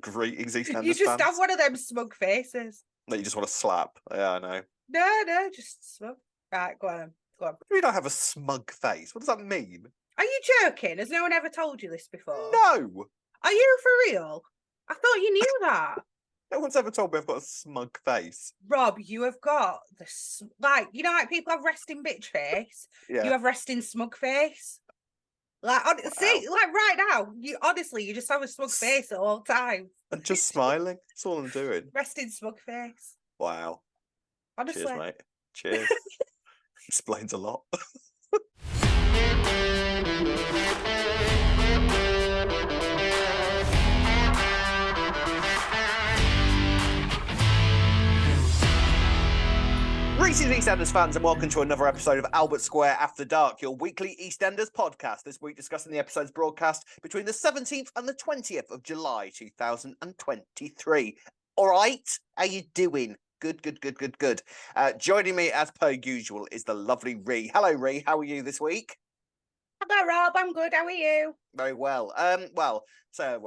greetings EastEnders You just fans. have one of them smug faces. That you just want to slap. Yeah, I know. No, just smug. Right, go on. We don't have a smug face. What does that mean? Are you joking? Has no one ever told you this before? No! Are you for real? I thought you knew that. No one's ever told me I've got a smug face. Rob, you have got like people have resting bitch face. Yeah. You have resting smug face. Like, see, like right now, you just have a smug face at all times. I'm just smiling. That's all I'm doing. Resting smug face. Wow. Honestly. Cheers, mate. Cheers. Explains a lot. Greetings, EastEnders fans, and welcome to another episode of Albert Square After Dark, your weekly EastEnders podcast. This week discussing the episode's broadcast between the 17th and the 20th of July 2023. All right, how you doing? Good. Joining me as per usual is the lovely Ree. Hello, Ree. How are you this week? Hello, Rob. I'm good. How are you? Very well. Very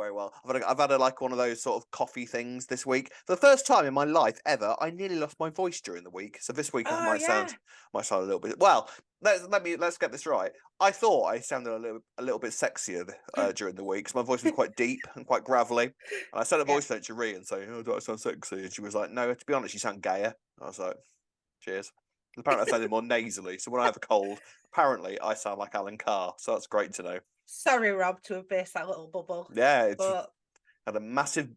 well. I've had one of those sort of coffee things this week. For the first time in my life ever, I nearly lost my voice during the week. So this week I might sound a little bit. Well, let's get this right. I thought I sounded a little bit sexier during the week because my voice was quite deep and quite gravelly. And I sent a voice note to Ree and saying, "Oh, do I sound sexy?" And she was like, "No, to be honest, you sound gayer." I was like, "Cheers." Apparently, I sounded more nasally. So when I have a cold, apparently I sound like Alan Carr. So that's great to know. Sorry, Rob, to have burst that little bubble. Yeah, it had a massive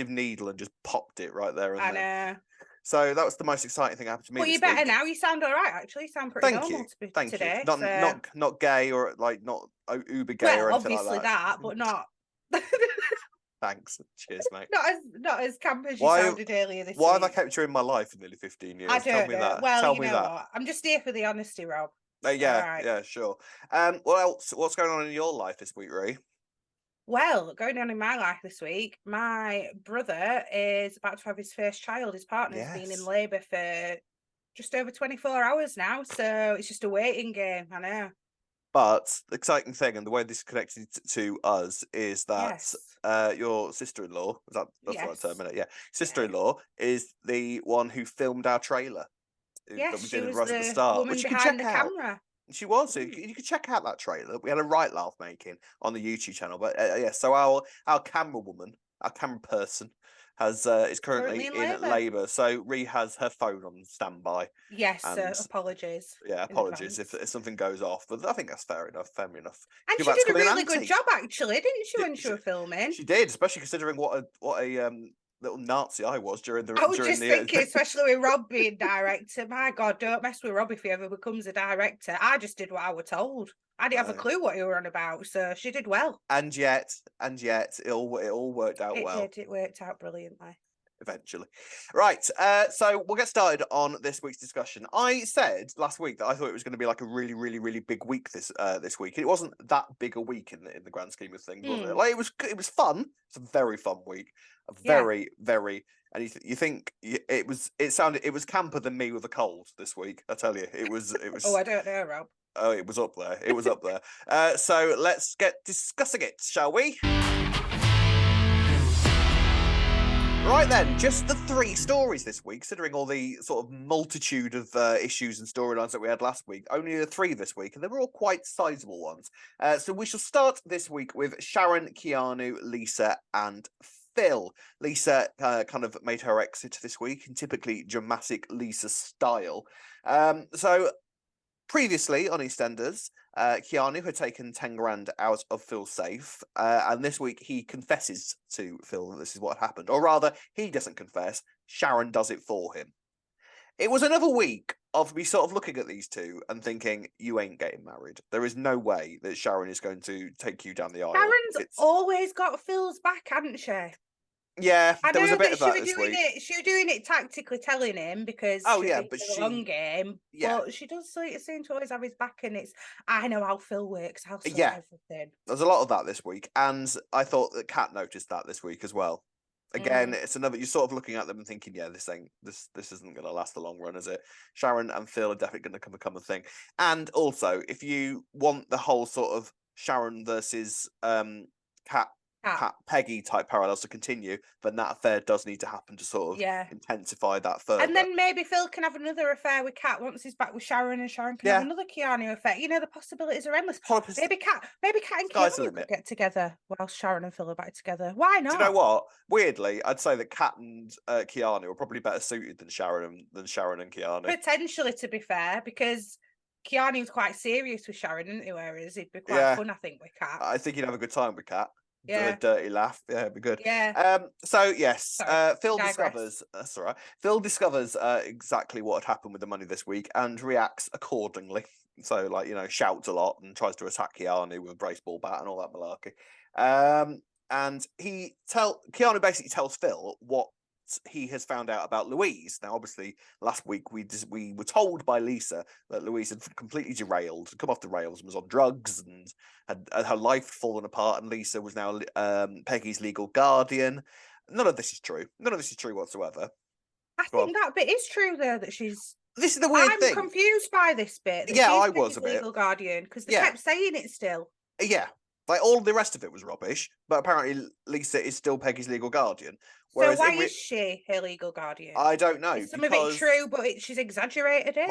needle and just popped it right there. I know. So that was the most exciting thing that happened to me. Well, you're better now. You sound all right, actually. You sound pretty normal today. Thank you. Not gay or not uber gay or anything like that. Obviously that, but not. Thanks. Cheers, mate. Not as camp as you sounded earlier this week. Why have I kept you in my life for nearly 15 years? I don't Tell me know. that. Well, Tell you me know that. what? I'm just here for the honesty, Rob. Yeah, sure. What else? What's going on in your life this week, Ray? Well, going on in my life this week, my brother is about to have his first child. His partner's been in labour for just over 24 hours now, so it's just a waiting game. I know. But the exciting thing, and the way this is connected to us, is that your sister-in-law, that's the right term, isn't it? Yeah, sister-in-law is the one who filmed our trailer. Yes, we she did was right the at the start, woman which behind the camera. She was. So you can check out that trailer. We had a right laugh making on the YouTube channel. But so our camera woman, our camera person, is currently in labour. So Ree has her phone on standby. Yes, apologies. Yeah, apologies if something goes off. But I think that's fair enough. And she did a really good job, actually, didn't she, when she was filming? She did, especially considering what a little Nazi I was during the. I was just thinking, especially with Rob being director. My God, don't mess with Rob if he ever becomes a director. I just did what I was told. I didn't have a clue what you were on about, so she did well. And yet, it all worked out well. It did. It worked out brilliantly. Eventually. Right, so we'll get started on this week's discussion. I said last week that I thought it was going to be like a really, really, really big week this week. It wasn't that big a week in the grand scheme of things, was it? Like it was fun. It's a very fun week. Very, and you think it was camper than me with a cold this week. I tell you, it was. Oh, I don't know, Rob. Oh, it was up there. So let's get discussing it, shall we? Right then, just the 3 stories this week, considering all the sort of multitude of issues and storylines that we had last week. Only the 3 this week, and they were all quite sizable ones. So we shall start this week with Sharon, Keanu, Lisa, and Phil. Lisa kind of made her exit this week in typically dramatic Lisa style. So previously on EastEnders, Keanu had taken 10 grand out of Phil's safe, and this week he confesses to Phil that this is what happened. Or rather, he doesn't confess, Sharon does it for him. It was another week of me sort of looking at these two and thinking, you ain't getting married. There is no way that Sharon is going to take you down the aisle. Sharon's always got Phil's back, hasn't she? Yeah, there was a bit of that this week. She was doing it tactically, telling him because it's a long game. Yeah. But she does seem to always have his back, and I know how Phil works. I'll sort everything. There's a lot of that this week, and I thought that Kat noticed that this week as well. Again, it's another. You're sort of looking at them and thinking, yeah, this isn't going to last the long run, is it? Sharon and Phil are definitely going to become a thing. And also, if you want the whole sort of Sharon versus Kat Peggy type parallels to continue, then that affair does need to happen to sort of intensify that further. And then maybe Phil can have another affair with Kat once he's back with Sharon, and Sharon can have another Keanu affair. You know, the possibilities are endless. Maybe Kat and Keanu could get together while Sharon and Phil are back together. Why not? Do you know what? Weirdly, I'd say that Kat and Keanu are probably better suited than Sharon and Keanu. Potentially, to be fair, because Keanu's quite serious with Sharon, isn't he? Whereas he'd be quite fun, I think, with Kat. I think he'd have a good time with Kat. Yeah. A dirty laugh. Yeah, it'd be good. Yeah. So yes, Phil digress. discovers. That's all right. Phil discovers exactly what had happened with the money this week and reacts accordingly. So, like, you know, shouts a lot and tries to attack Keanu with a baseball bat and all that malarkey. And Keanu basically tells Phil what he has found out about Louise. Now, obviously, last week we were told by Lisa that Louise had completely derailed, come off the rails, and was on drugs, and had her life fallen apart. And Lisa was now Peggy's legal guardian. None of this is true. None of this is true whatsoever. I think that bit is true, though. That she's. This is the weird thing. I'm confused by this bit. Yeah, I was a bit. Legal guardian, because they kept saying it still. Yeah. Like, all the rest of it was rubbish, but apparently Lisa is still Peggy's legal guardian. So why is she her legal guardian? I don't know. Is some of it true, but she's exaggerated it?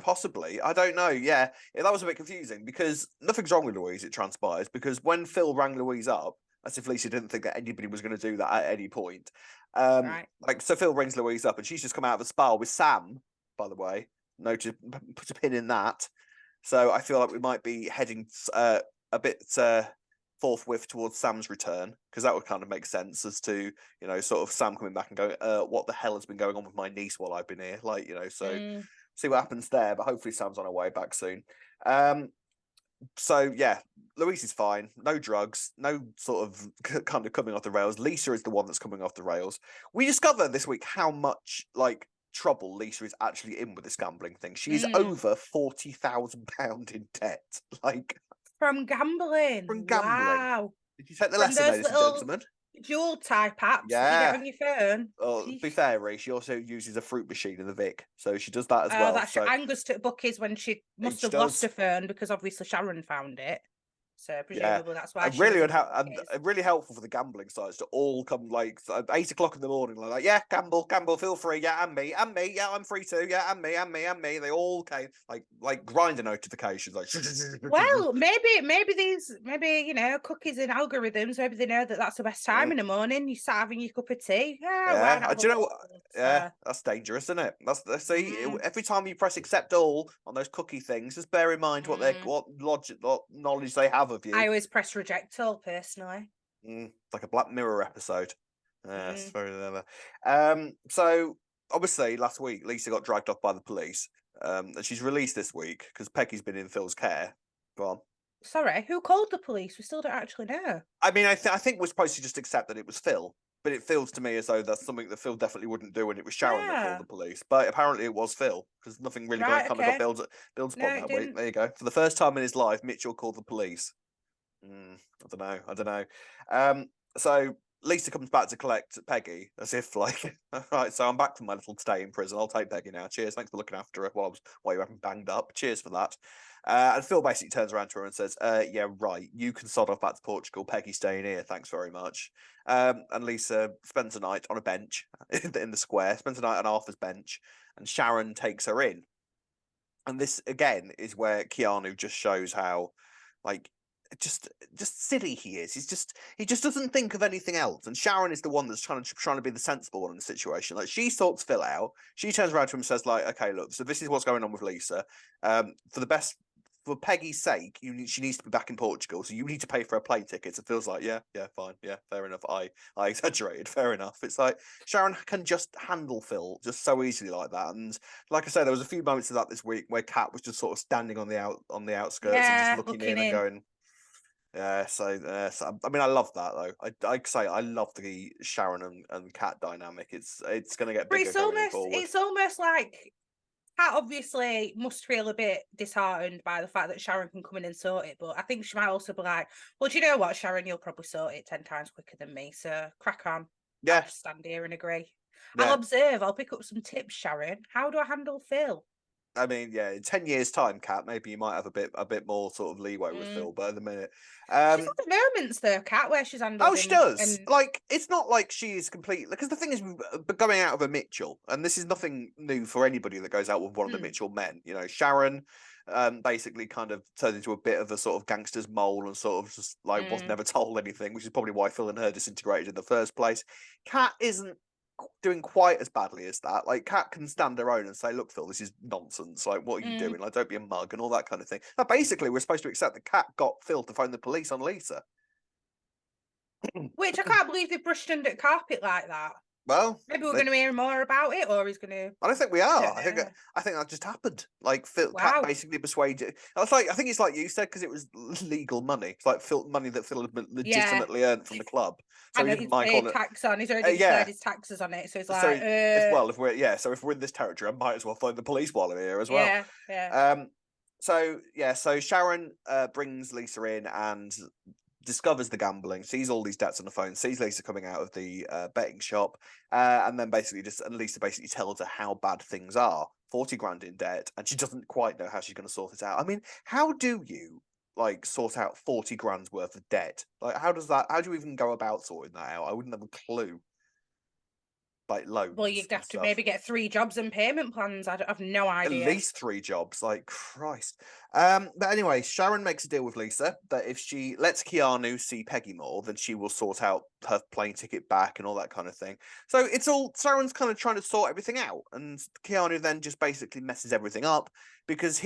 Possibly. I don't know. Yeah, that was a bit confusing because nothing's wrong with Louise, it transpires, because when Phil rang Louise up, as if Lisa didn't think that anybody was going to do that at any point. So Phil rings Louise up and she's just come out of a spa with Sam, by the way. Note to put a pin in that. So I feel like we might be heading a bit forthwith towards Sam's return, because that would kind of make sense as to, you know, sort of Sam coming back and going, what the hell has been going on with my niece while I've been here? Like, you know, so see what happens there, but hopefully Sam's on her way back soon. So yeah, Louise is fine, no drugs, no sort of kind of coming off the rails. Lisa is the one that's coming off the rails. We discover this week how much trouble Lisa is actually in with this gambling thing. She is over £40,000 in debt. From gambling. Wow. Did you take the lesson, ladies and gentlemen? Dual type apps that you get on your phone. Oh, to be fair, Ree, she also uses a fruit machine in the Vic, so she does that as well. That's Angus took bookies when she must have lost her phone, because obviously Sharon found it. So presumably that's why. Really helpful for the gambling sites to all come at 8 o'clock in the morning. Like, yeah, gamble, feel free, yeah, and me, yeah, I'm free too, yeah, and me. They all came like grinder notifications, like. Well, maybe you know, cookies and algorithms. Maybe they know that that's the best time in the morning. You start having your cup of tea. Yeah, do you know what? Yeah, that's dangerous, isn't it? That's see, every time you press accept all on those cookie things, just bear in mind what knowledge they have of you. I always press reject all personally. Like a Black Mirror episode. It's very clever. So obviously last week Lisa got dragged off by the police, and she's released this week because Peggy's been in Phil's care. Go on. Sorry, who called the police? We still don't actually know. I mean, I think we're supposed to just accept that it was Phil, but it feels to me as though that's something that Phil definitely wouldn't do, and it was Sharon that called the police. But apparently it was Phil, because nothing really got built upon that week. There you go. For the first time in his life, Mitchell called the police. I don't know. So Lisa comes back to collect Peggy, as if like, right, so I'm back from my little stay in prison. I'll take Peggy now. Cheers, thanks for looking after her while you haven't banged up. Cheers for that. And Phil basically turns around to her and says, yeah, right, you can sod off back to Portugal. Peggy's staying here, thanks very much. And Lisa spends a night on a bench in the square, spends a night on Arthur's bench, and Sharon takes her in. And this, again, is where Keanu just shows how, like, just silly he is. He just doesn't think of anything else. And Sharon is the one that's trying to be the sensible one in the situation. Like, she sorts Phil out. She turns around to him and says, like, okay, look, so this is what's going on with Lisa. For Peggy's sake, she needs to be back in Portugal, so you need to pay for her plane tickets. It feels like, yeah, fine, yeah, fair enough. I exaggerated, fair enough. It's like Sharon can just handle Phil just so easily like that. And like I said, there was a few moments of that this week where Kat was just sort of standing on the outskirts and just looking in and going, yeah. So I mean, I love that though. I love the Sharon and Kat dynamic. It's going to get bigger going forward. It's almost like Kat obviously must feel a bit disheartened by the fact that Sharon can come in and sort it, but I think she might also be like, well, do you know what, Sharon, you'll probably sort it 10 times quicker than me, so crack on. Yeah. I'll just stand here and agree. Yeah. I'll observe, I'll pick up some tips, Sharon. How do I handle Phil? I mean, yeah, in 10 years' time, Kat, maybe you might have a bit more sort of leeway with Mm. Phil, but at the minute. She's had moments though, Kat, where she's handled Oh, she him does. and Like, it's not like she's completely. Because the thing is, going out of a Mitchell, and this is nothing new for anybody that goes out with one of the Mitchell men. You know, Sharon basically kind of turned into a bit of a sort of gangster's mole and sort of just like was never told anything, which is probably why Phil and her disintegrated in the first place. Kat isn't doing quite as badly as that. Like, Kat can stand her own and say, "Look, Phil, this is nonsense. Like, what are you doing? Like, don't be a mug," and all that kind of thing. Now, basically, we're supposed to accept that Kat got Phil to phone the police on Lisa. which I can't believe they brushed under the carpet like that. Well, Maybe we're going to hear more about it, or he's going to. I don't think we I are. don't know. I think that just happened. Like Phil Cat Wow. basically persuaded. I think it's like you said because it was legal money. It's like money that Phil had Yeah. legitimately earned from the club, so And he he's didn't mind paid calling it. tax on. He's already Yeah. declared his taxes on it, so it's So like, if well, if we're in this territory, I might as well phone the police while I'm here as well. yeah. So Sharon brings Lisa in and discovers the gambling, sees all these debts on the phone, sees Lisa coming out of the betting shop, and then Lisa basically tells her how bad things are. 40 grand in debt, and she doesn't quite know how she's going to sort it out. I mean, how do you like sort out 40 grand's worth of debt? Like, how do you even go about sorting that out? I wouldn't have a clue. Like Well, loans you'd and have to stuff. maybe get 3 jobs and payment plans. I've no At idea. least 3 jobs, like Christ. But anyway, Sharon makes a deal with Lisa that if she lets Keanu see Peggy more, then she will sort out her plane ticket back and all that kind of thing. So it's all Sharon's kind of trying to sort everything out, and Keanu then just basically messes everything up because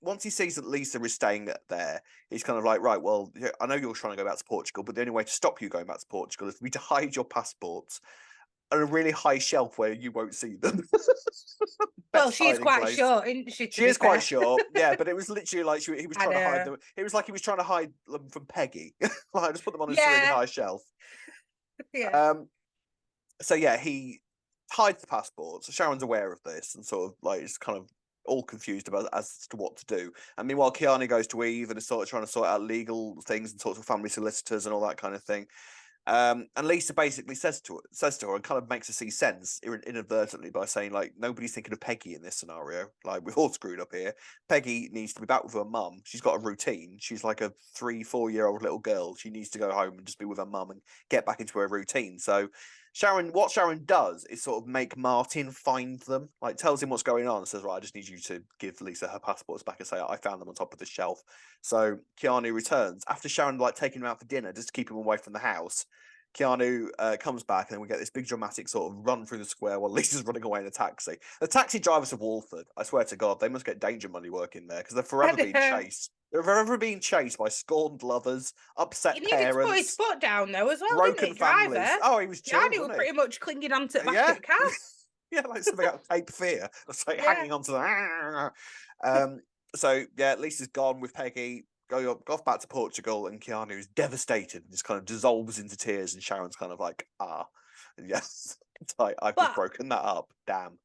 once he sees that Lisa is staying there, he's kind of like, right, well, I know you're trying to go back to Portugal, but the only way to stop you going back to Portugal is for me to hide your passports on a really high shelf where you won't see them. Well, Best she's hiding quite place. short, isn't she, to She be is quite fair? short, yeah, but it was literally like he was I trying to hide know. them. It was like he was trying to hide them from Peggy. Like, just put them on a really Yeah. high shelf. Yeah. Um, so yeah, he hides the passport. So Sharon's aware of this and sort of like is kind of all confused about as to what to do. And meanwhile, Keanu goes to Eve and is sort of trying to sort out legal things and talks to family solicitors and all that kind of thing. And Lisa basically says to her and kind of makes her see sense inadvertently by saying, like, nobody's thinking of Peggy in this scenario. Like, we're all screwed up here. Peggy needs to be back with her mum. She's got a routine. She's like a 3-4 year old little girl. She needs to go home and just be with her mum and get back into her routine. So what Sharon does is sort of make Martin find them, like tells him what's going on and says, right, I just need you to give Lisa her passports back and say, I found them on top of the shelf. So Keanu returns after Sharon like taking him out for dinner just to keep him away from the house. Keanu comes back, and then we get this big dramatic sort of run through the square while Lisa's running away in a taxi. The taxi drivers of Walford, I swear to God, they must get danger money working there because they're forever being chased. They're forever being chased by scorned lovers, upset He needed to put his parents, foot down though as well, didn't broken it, driver? families. Oh, he was Yeah, chilled, they were wasn't he? pretty much clinging onto the back Yeah. of the cab. Yeah, like something out of Cape Fear. It's like Yeah. hanging onto the. So yeah, Lisa's gone with Peggy. Go off back to Portugal, and Keanu's devastated and just kind of dissolves into tears. And Sharon's kind of like, and yes, it's like I've just But broken that up. Damn.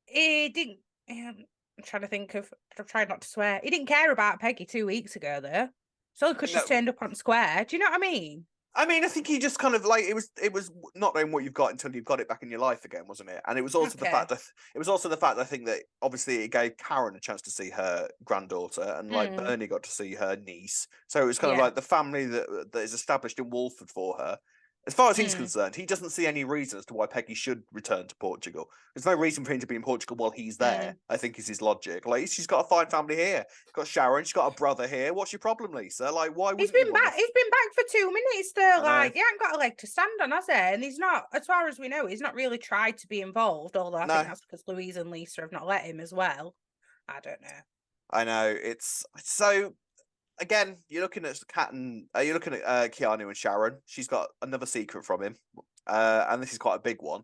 he didn't. I'm trying to think of. I'm trying not to swear. He didn't care about Peggy 2 weeks ago, though. It's only because she's No, turned up on Square. Do you know what I mean? I mean, I think he just kind of like it was not knowing what you've got until you've got it back in your life again, wasn't it? And it was also the Okay. fact I think that obviously it gave Karen a chance to see her granddaughter, and like Bernie got to see her niece. So it was kind of Yeah. like the family that is established in Walford for her. As far as he's Mm. concerned, he doesn't see any reason as to why Peggy should return to Portugal. There's no reason for him to be in Portugal while he's there. I think is his logic. Like, she's got a fine family here. She's got Sharon. She's got a brother here. What's your problem, Lisa? Like, why He's wouldn't you been want back. to? He's been back for 2 minutes though. I know. Like, he hasn't got a leg to stand on, has he? And he's not, as far as we know, he's not really tried to be involved. Although I think No. that's because Louise and Lisa have not let him as well. I don't know. I know it's so. Again, you're looking at Keanu and Sharon. She's got another secret from him, and this is quite a big one.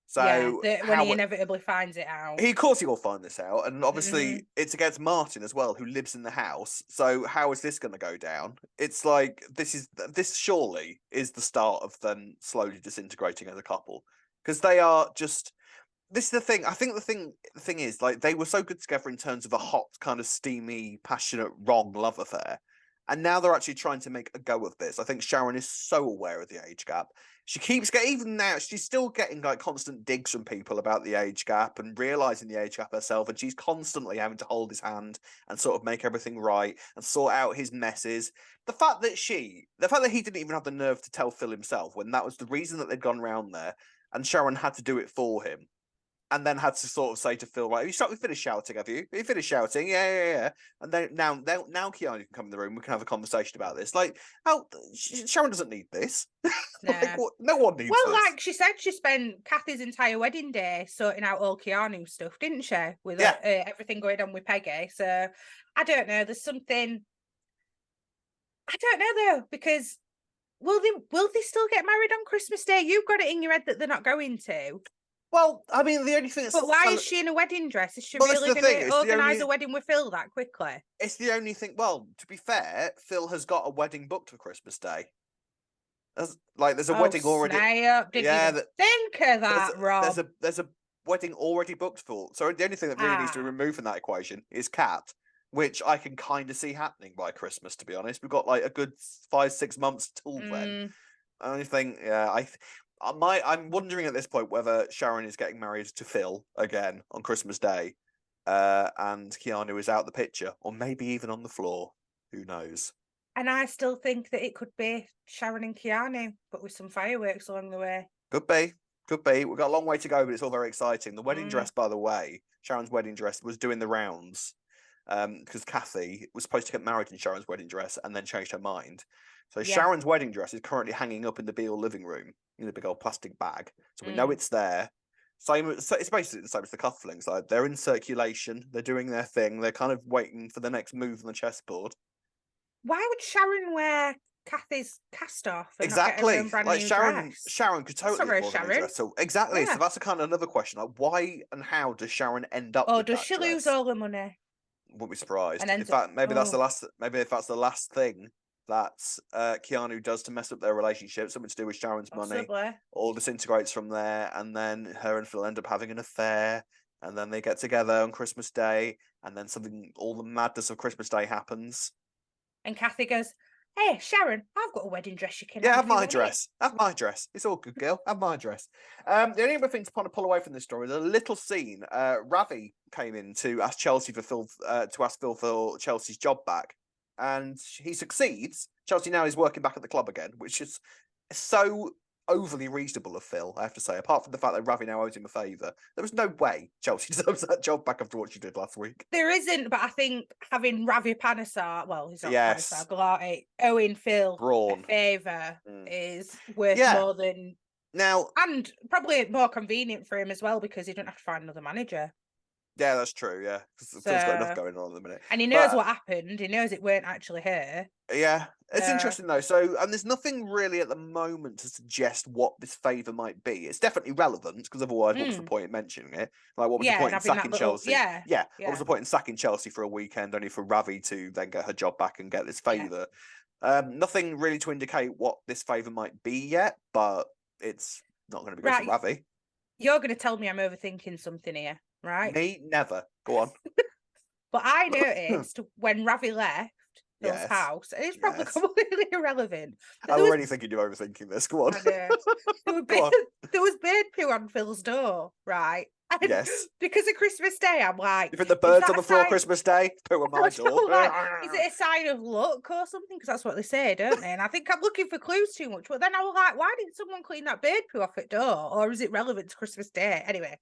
So When he inevitably finds it out. Of course he will find this out, and Mm. obviously it's against Martin as well, who lives in the house. So how is this going to go down? It's like this surely is the start of them slowly disintegrating as a couple because they are just this is the thing. I think the thing is like they were so good together in terms of a hot, kind of steamy, passionate, wrong love affair, and now they're actually trying to make a go of this. I think Sharon is so aware of the age gap. She keeps getting, even now, she's still getting like constant digs from people about the age gap and realizing the age gap herself. And she's constantly having to hold his hand and sort of make everything right and sort out his messes. The fact that he didn't even have the nerve to tell Phil himself when that was the reason that they'd gone round there and Sharon had to do it for him. And then had to sort of say to Phil, right, we finished shouting, have you? Have you finished shouting? Yeah. And then now Keanu can come in the room. We can have a conversation about this. Like, Sharon doesn't need this. Like, no one needs this. Well, like she said, she spent Kathy's entire wedding day sorting out all Keanu stuff, didn't she? With everything going on with Peggy. So I don't know. There's something. I don't know though, because will they still get married on Christmas Day? You've got it in your head that they're not going to. Well, I mean, the only thing that's... But why is she in a wedding dress? Is she really going to organise a wedding with Phil that quickly? It's the only thing... Well, to be fair, Phil has got a wedding booked for Christmas Day. There's a wedding already... Didn't even think of that, Rob. There's a wedding already booked for... So the only thing that really needs to be removed from that equation is Kat, which I can kind of see happening by Christmas, to be honest. We've got like a good 5-6 months till then. I only think... I'm wondering at this point whether Sharon is getting married to Phil again on Christmas Day, and Keanu is out the picture, or maybe even on the floor. Who knows? And I still think that it could be Sharon and Keanu, but with some fireworks along the way. Could be. We've got a long way to go, but it's all very exciting. The wedding dress, by the way, Sharon's wedding dress was doing the rounds, because Kathy was supposed to get married in Sharon's wedding dress and then changed her mind. So Sharon's wedding dress is currently hanging up in the Beale living room in a big old plastic bag. So we know it's there. It's basically the same as the cufflinks. Like, they're in circulation. They're doing their thing. They're kind of waiting for the next move on the chessboard. Why would Sharon wear Kathy's cast off? Exactly. Like Sharon could totally afford a new dress. So exactly. Yeah. So that's a kind of another question. Like, why and how does Sharon end up? Or does she lose all the money? Wouldn't be surprised. In fact, maybe that's the last. Maybe if that's the last thing that Keanu does to mess up their relationship, something to do with Sharon's money, all disintegrates from there, and then her and Phil end up having an affair, and then they get together on Christmas Day, and then all the madness of Christmas Day happens. And Kathy goes, "Hey, Sharon, I've got a wedding dress you can have my dress. Have my dress. It's all good, girl. Have my dress." The only other thing to kind of pull away from this story is a little scene. Ravi came in to ask Phil for Chelsea's job back. And he succeeds. Chelsea now is working back at the club again, which is so overly reasonable of Phil, I have to say. Apart from the fact that Ravi now owes him a favour, there was no way Chelsea deserves that job back after what she did last week. There isn't, but I think having Ravi Panesar, well, he's not Panesar, Galati, owing Phil a favour is worth more than... Now, and probably more convenient for him as well, because he don't have to find another manager. Yeah, that's true, yeah. Because Phil's got enough going on at the minute. And he knows what happened. He knows it weren't actually her. Yeah. It's interesting, though. So, and there's nothing really at the moment to suggest what this favour might be. It's definitely relevant, because otherwise, what was the point in mentioning it? Like, what was the point in sacking Chelsea? What was the point in sacking Chelsea for a weekend, only for Ravi to then get her job back and get this favour? Nothing really to indicate what this favour might be yet, but it's not going to be good for Ravi. You're going to tell me I'm overthinking something here. Right? Me, never. Go on. But I noticed when Ravi left Phil's house, and it's probably completely irrelevant. I'm already thinking you're overthinking this. Go on. There was bird poo on Phil's door, right? And because of Christmas Day, I'm like... You think the birds on the floor Christmas Day? Poo on my door. Like, is it a sign of luck or something? Because that's what they say, don't they? And I think I'm looking for clues too much. But then I was like, why didn't someone clean that bird poo off at door? Or is it relevant to Christmas Day? Anyway.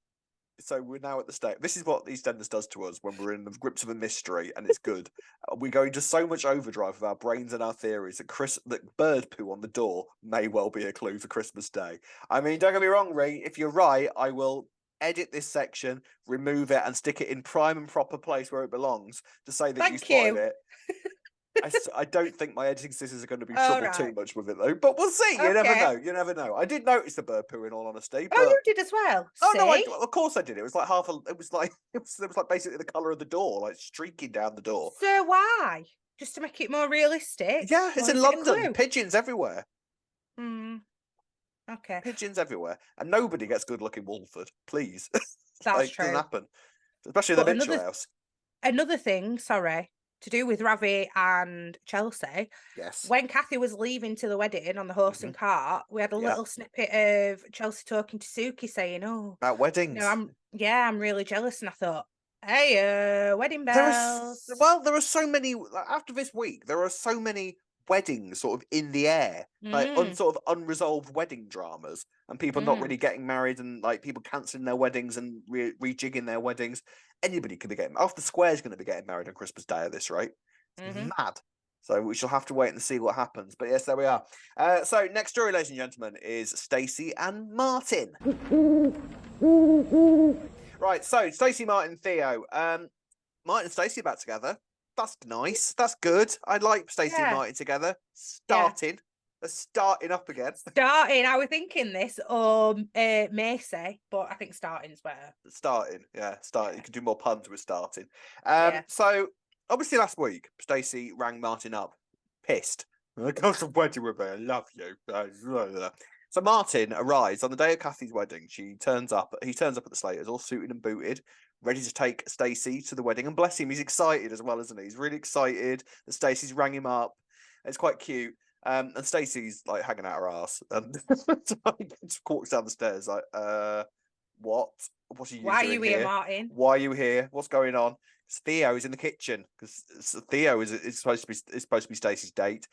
So we're now at the stage. This is what EastEnders does to us when we're in the grips of a mystery, and it's good. We go into so much overdrive with our brains and our theories that bird poo on the door may well be a clue for Christmas Day. I mean, don't get me wrong, Ree. If you're right, I will edit this section, remove it, and stick it in prime and proper place where it belongs to say that you spotted it. I don't think my editing scissors are going to be troubled too much with it, though. But we'll see. You never know. You never know. I did notice the bird poo, in all honesty. But... Oh, you did as well. Oh no, of course I did. It was like it was like basically the colour of the door, like streaking down the door. So why? Just to make it more realistic? Yeah, it's in London. Pigeons everywhere. Okay. Pigeons everywhere, and nobody gets good luck in Walford. Please, that's true. Doesn't happen, especially in the Mitchell house. Another thing, sorry. to do with Ravi and Chelsea. Yes. When Kathy was leaving to the wedding on the horse and cart, we had a little snippet of Chelsea talking to Suki saying, "Oh, about weddings. I'm really jealous." And I thought, hey, wedding bells. There are so many after this week. There are so many weddings sort of in the air, like sort of unresolved wedding dramas, and people not really getting married, and like people cancelling their weddings and rejigging their weddings. Anybody could be getting. Half the square's going to be getting married on Christmas Day at this rate. It's mad. So we shall have to wait and see what happens. But yes, there we are. So next story, ladies and gentlemen, is Stacey and Martin. Right, so Stacey, Martin, Theo. Martin and Stacey back together. That's nice. That's good. I like Stacey and Martin together. Starting. They're starting up again. Starting. I was thinking this or Macy, but I think starting's better. Starting. You can do more puns with starting. So obviously last week, Stacey rang Martin up, pissed. I got some wedding with me. I love you. So Martin arrives on the day of Kathy's wedding. He turns up at the Slaters, all suited and booted, ready to take Stacey to the wedding. And bless him, he's excited as well, isn't he? He's really excited that Stacey's rang him up. It's quite cute. And Stacey's like hanging out her ass, and just walks down the stairs like, what? What are you doing here? Why are you here, Martin? Why are you here? What's going on? Theo is in the kitchen because Theo is supposed to be Stacey's date.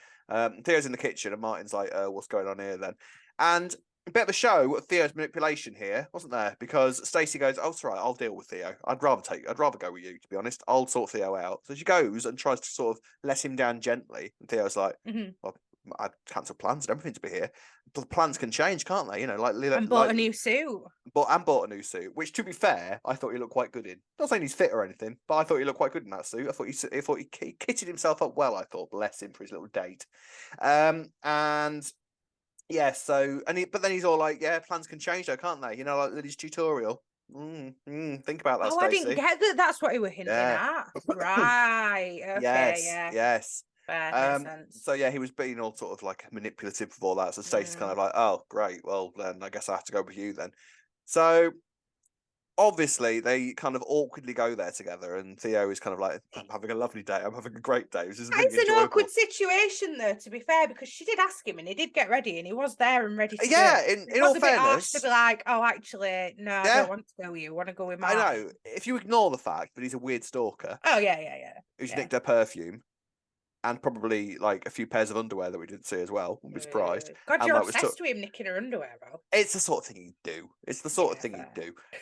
Theo's in the kitchen, and Martin's like, what's going on here then? And a bit of a show of Theo's manipulation here, wasn't there? Because Stacey goes, "Oh, it's all right, I'll deal with Theo. I'd rather go with you, to be honest. I'll sort Theo out." So she goes and tries to sort of let him down gently, and Theo's like, "Well, I'd cancel plans and everything to be here. But plans can change, can't they? You know, like and bought a new suit. Bought a new suit, which, to be fair, I thought he looked quite good in. Not saying he's fit or anything, but I thought he looked quite good in that suit. I thought he kitted himself up well. I thought, bless him for his little date. And yeah, but then he's all like, "Yeah, plans can change though, can't they? You know, like Lily's tutorial." Think about that, Stacey. I didn't get that. That's what he was hinting at. Right. Okay. Yes. Fair, makes sense. So yeah, he was being all sort of like manipulative before that. So Stacey's kind of like, "Oh, great. Well, then I guess I have to go with you then." So obviously they kind of awkwardly go there together, and Theo is kind of like, "I'm having a lovely day. I'm having a great day." It's really an awkward situation though, to be fair, because she did ask him and he did get ready and he was there and ready to go. In all fairness, to be like, "Oh, actually, no, I don't want to go with you. I want to go with Martin." I know. If you ignore the fact that he's a weird stalker. Oh yeah. Who's nicked her perfume. And probably like a few pairs of underwear that we didn't see as well. We'll be surprised. God, you're obsessed with him nicking her underwear, bro. It's the sort of thing he'd do.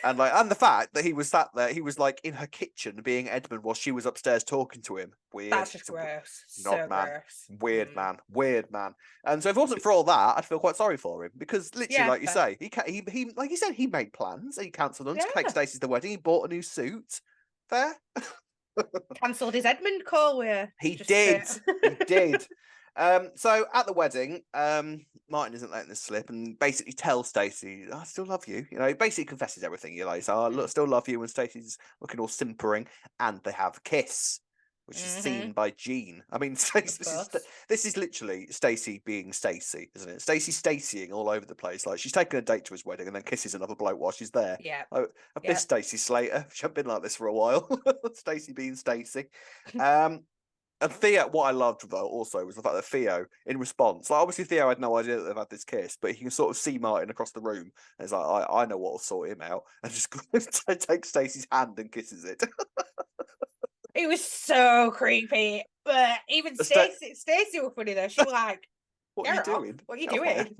And the fact that he was sat there, he was like in her kitchen being Edmund while she was upstairs talking to him. Weird. That's just gross. Gross. Weird man. And so if it wasn't for all that, I'd feel quite sorry for him because literally, like you say, he like you said, he made plans. He cancelled them to take Stacey to the wedding. He bought a new suit. Fair. Cancelled his Edmund call with He did. So at the wedding, Martin isn't letting this slip and basically tells Stacey, "I still love you." You know, he basically confesses everything. You're like, "So I still love you," and Stacey's looking all simpering, and they have a kiss, which is seen by Jean. I mean, this is literally Stacey being Stacey, isn't it? Staceying all over the place. Like she's taken a date to his wedding and then kisses another bloke while she's there. Yeah. I've been Stacey Slater. She's been like this for a while. Stacey being Stacey. And Theo, what I loved though also was the fact that Theo, in response, like obviously Theo had no idea that they've had this kiss, but he can sort of see Martin across the room, and he's like, I know what will sort him out, and just takes Stacey's hand and kisses it. It was so creepy, but even Stacey was funny though. She was like, "What are you doing? What are you doing?"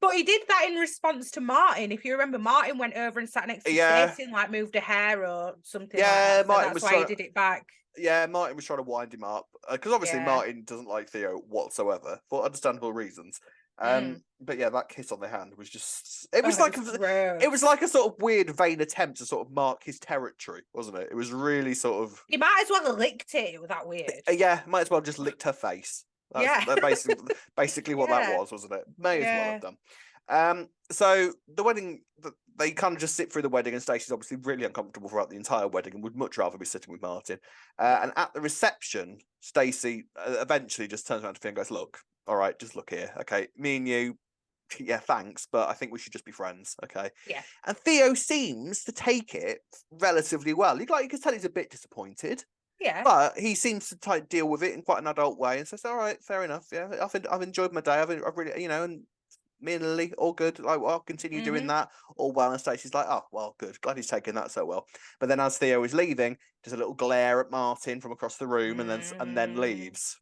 But he did that in response to Martin. If you remember, Martin went over and sat next to Stacey and like moved her hair or something. Yeah, like that. So Martin that's why he did it back. Yeah, Martin was trying to wind him up because obviously Martin doesn't like Theo whatsoever for understandable reasons. But yeah, that kiss on the hand was just—it was it was like a sort of weird, vain attempt to sort of mark his territory, wasn't it? It was really sort of. He might as well have licked it. It was that weird. Yeah, might as well just licked her face. That's basically what that was, wasn't it? May as well have done. So the wedding, they kind of just sit through the wedding, and Stacey's obviously really uncomfortable throughout the entire wedding and would much rather be sitting with Martin. And at the reception, Stacey eventually just turns around to Theo and goes, "Look, all right, just look here, okay? Me and you, yeah, thanks, but I think we should just be friends, okay?" Yeah. And Theo seems to take it relatively well. You can tell he's a bit disappointed. Yeah. But he seems to deal with it in quite an adult way and says, "All right, fair enough. Yeah, I've enjoyed my day. I've really, and me and Lily, all good. Like, well, I'll continue doing that. All well." And Stacey's like, "Oh, well, good. Glad he's taking that so well." But then as Theo is leaving, does a little glare at Martin from across the room and then leaves.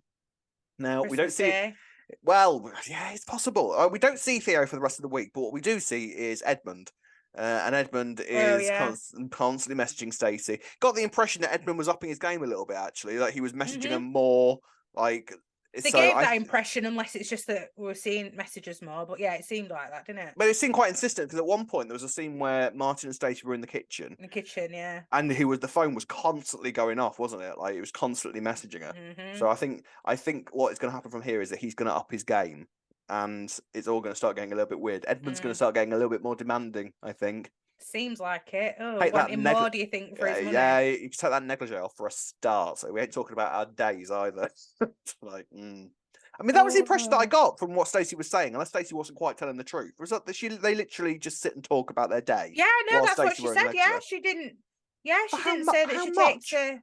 Now we don't Christmas see it. Day. Well, yeah, it's possible. We don't see Theo for the rest of the week, but what we do see is Edmund. And Edmund Oh is yeah. constantly messaging Stacey. Got the impression that Edmund was upping his game a little bit, actually. Like he was messaging her more. Like They so, gave that impression, unless it's just that we were seeing messages more. But yeah, it seemed like that, didn't it? but it seemed quite insistent because at one point there was a scene where Martin and Stacey were in the kitchen, In the kitchen, yeah. and the phone was constantly going off, wasn't it? Like it was constantly messaging her. So I think what is going to happen from here is that he's going to up his game, and it's all going to start getting a little bit weird. Edmund's going to start getting a little bit more demanding, I think. Seems like it. Oh, Take that wanting more, do you think, for his money? yeah, you can take that negligee off for a start. So we ain't talking about our days either. Like, I mean, that was the impression that I got from what Stacey was saying, unless Stacey wasn't quite telling the truth. Was that they literally just sit and talk about their day? Yeah, no, while that's what Stacey she wearing a said. Yeah, negligee? she didn't. Yeah, But she how didn't say that how she takes much? a.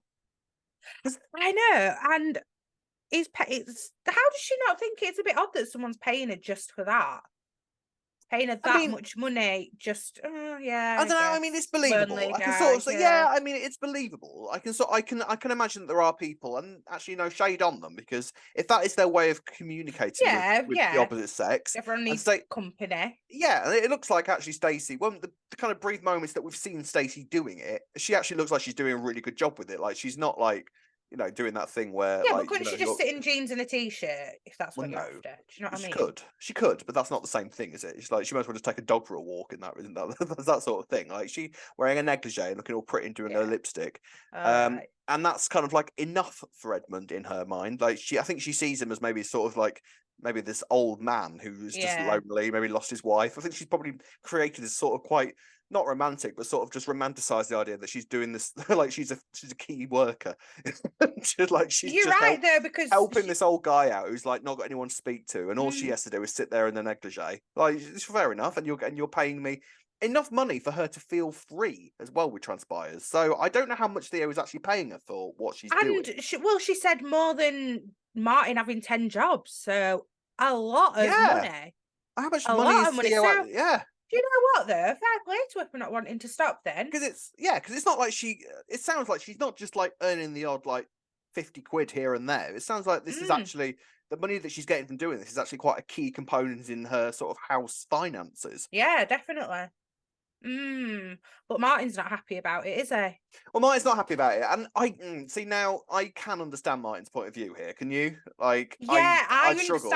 I know, and it's how does she not think it's a bit odd that someone's paying her just for that? Paying her I that mean, much money, just yeah, I I don't know. I mean, it's guess believable. lonely I can sort of guy. say, Yeah, yeah. I mean, it's believable. I can imagine that there are people, and actually, no shade on them, because if that is their way of communicating with yeah, the yeah. opposite sex, Everyone and needs say, company. yeah, and it looks like actually Stacey, one the kind of brief moments that we've seen Stacey doing it, she actually looks like she's doing a really good job with it. Like she's not like doing that thing where Yeah, but like couldn't she just you're. sit in jeans and a t-shirt if that's Well, what you're no, after? Do you know what I she mean? could, she could, but that's not the same thing, is it? It's like she might as well just take a dog for a walk in that, isn't that? That's that sort of thing. Like she wearing a negligee and looking all pretty and doing her Yeah. lipstick, All right. and that's kind of like enough for Edmund in her mind. Like I think she sees him as maybe sort of like maybe this old man who's just Yeah. lonely, maybe lost his wife. I think she's probably created this sort of quite not romantic, but sort of just romanticized the idea that she's doing this like she's a key worker, just like she's You're just right though, because helping this old guy out who's like not got anyone to speak to, and all she has to do is sit there in the negligee. Like it's fair enough, and you're paying me enough money for her to feel free as well with transpires. So I don't know how much Theo is actually paying her for what she's doing. and she said more than Martin having 10 jobs, so a lot of Yeah, money. how much A money lot is of money. Theo? So Yeah, do you know what though? Fair play to her for not wanting to stop then. because it's not like she. It sounds like she's not just like earning the odd like 50 quid here and there. It sounds like this is Mm, actually the money that she's getting from doing this is actually quite a key component in her sort of house finances. yeah, definitely. But Martin's not happy about it, is he? Well, Martin's not happy about it, and see now I can understand Martin's point of view here. Can you? Like, Yeah, I'd struggle.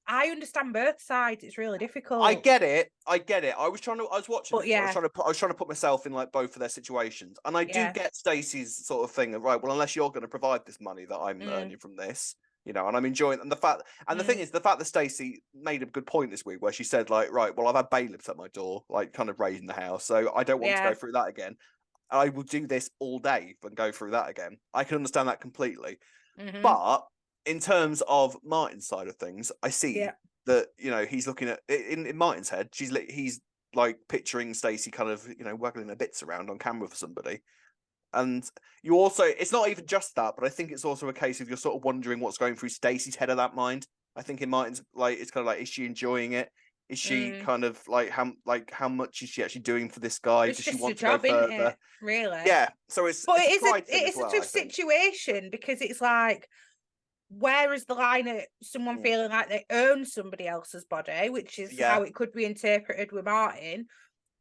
I understand both sides. It's really I difficult. get it. I get it. I was watching But this. yeah, I was trying to put myself in like both of their situations, and I do yeah. get Stacey's sort of thing of right. Well, unless you're going to provide this money that I'm Mm, earning from this, and I'm enjoying. And the thing mm, is, the fact that Stacey made a good point this week, where she said like, right, well, I've had bailiffs at my door, like kind of raiding the house, so I don't want to go yeah. through that again. I will do this all day and go through that again. I can understand that completely. Mhm. But in terms of Martin's side of things, I see Yeah. that he's looking at in Martin's head. He's like picturing Stacey kind of waggling her bits around on camera for somebody. And you also, it's not even just that, but I think it's also a case of you're sort of wondering what's going through Stacey's head at that mind. I think in Martin's, like, it's kind of like, is she enjoying it? Is she Mm. kind of like how much is she actually doing for this guy? It's Does she just a want to go job, isn't further? it? Really. Yeah, so But it's a pride thing it as is a well, tough I think. situation because it's like, where is the line at someone Mm. feeling like they own somebody else's body, which is how Yeah, it could be interpreted with Martin,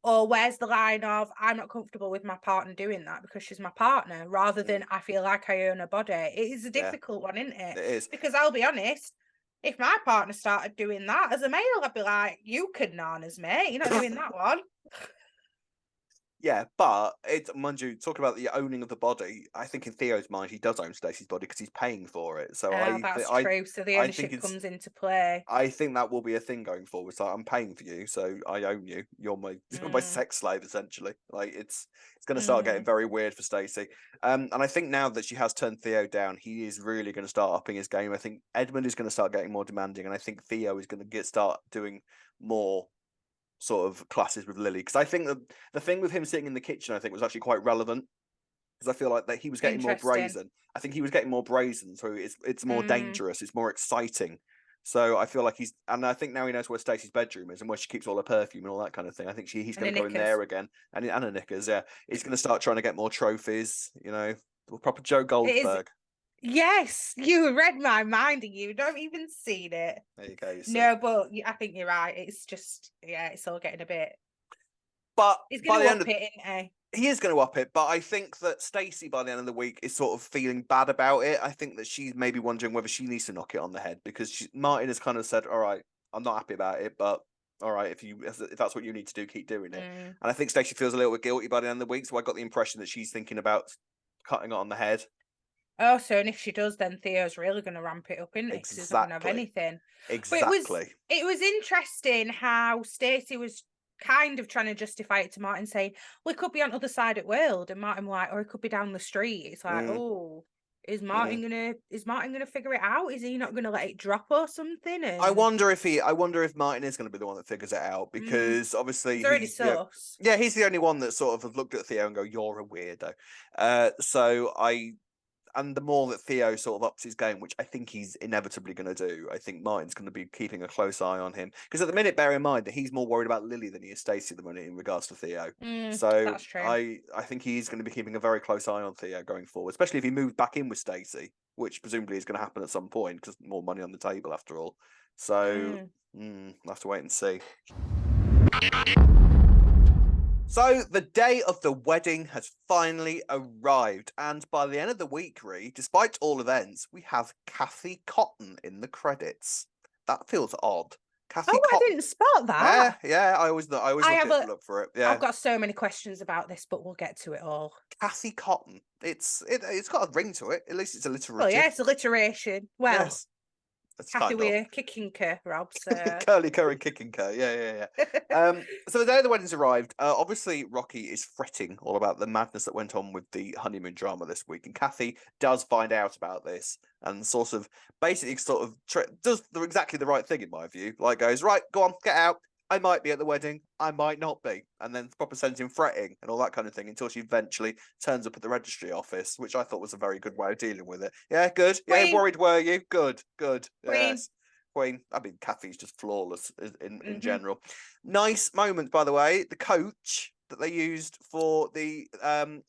or where's the line of I'm not comfortable with my partner doing that because she's my partner, rather than mm, I feel like I own a body. It is a yeah, difficult one, isn't it? it is. Because I'll be honest, if my partner started doing that as a male, I'd be like, you could nanas, mate. You're not doing that one. Yeah, but it's mind you, talking about the owning of the body. I think in Theo's mind, he does own Stacey's body because he's paying for it. So Oh, that's true. So the I think ownership it's comes into play. I think that will be a thing going forward. So I'm paying for you, so I own you. You're my you're my Mm, sex slave essentially. Like it's going to start getting mm, very weird for Stacey. And I think now that she has turned Theo down, he is really going to start upping his game. I think Edmund is going to start getting more demanding, and I think Theo is going to start doing more sort of classes with Lily, because I think the thing with him sitting in the kitchen, I think, was actually quite relevant. because I feel like that he was getting more brazen. I think he was getting more brazen, so it's more dangerous, it's more exciting. So I feel like and I think now he knows where Stacey's bedroom is and where she keeps all her perfume and all that kind of thing. I think he's going to go in there again, and her knickers. Yeah, he's going to start trying to get more trophies. You know, proper Joe Goldberg. Yes, you read my mind and you don't even seen it. There you go. No, but I think you're right. It's just, it's all getting a bit. But he's going to up it, isn't he? He is going to up it, but I think that Stacey, by the end of the week, is sort of feeling bad about it. I think that she's maybe wondering whether she needs to knock it on the head, because Martin has kind of said, all right, I'm not happy about it, but all right, if that's what you need to do, keep doing it. And I think Stacey feels a little bit guilty by the end of the week, so I got the impression that she's thinking about cutting it on the head. Oh, so and if she does, then Theo's really going to ramp it up, isn't it? Because he's not going to have anything. Exactly. But it was interesting how Stacey was kind of trying to justify it to Martin, saying, well, it could be on the other side of the world, and Martin like, or it could be down the street. It's like, oh, is Martin gonna figure it out? Is he not gonna let it drop or something? And I wonder if Martin is going to be the one that figures it out, because obviously he's the only one that sort of looked at Theo and go, you're a weirdo. And the more that Theo sort of ups his game, which I think he's inevitably going to do, I think Martin's going to be keeping a close eye on him. Because at the minute, bear in mind that he's more worried about Lily than he is Stacey at the minute in regards to Theo. So that's true. I think he's going to be keeping a very close eye on Theo going forward, especially if he moves back in with Stacey, which presumably is going to happen at some point because more money on the table after all. So we'll have to wait and see. So the day of the wedding has finally arrived, and by the end of the week, despite all events, we have Kathy Cotton in the credits. That feels odd. Cotton. I didn't spot that. Yeah. I always look for it. Yeah, I've got so many questions about this, but we'll get to it all. Kathy Cotton. It's got a ring to it. At least it's alliterative. Well, yeah, it's alliteration. Well. Yes. Kathy with kicking her, Rob. So. Curly and kicking her. Yeah. So the day the wedding's arrived, obviously Rocky is fretting all about the madness that went on with the honeymoon drama this week, and Kathy does find out about this and basically does exactly the right thing in my view. Like goes, right, go on, get out. I might be at the wedding, I might not be, and then proper sends him fretting and all that kind of thing until she eventually turns up at the registry office, which I thought was a very good way of dealing with it. Yeah, good. Queen. Yeah, worried were you? Good. Queen. Yes. Queen. I mean, Kathy's just flawless in general. Nice moment, by the way. The coach that they used for the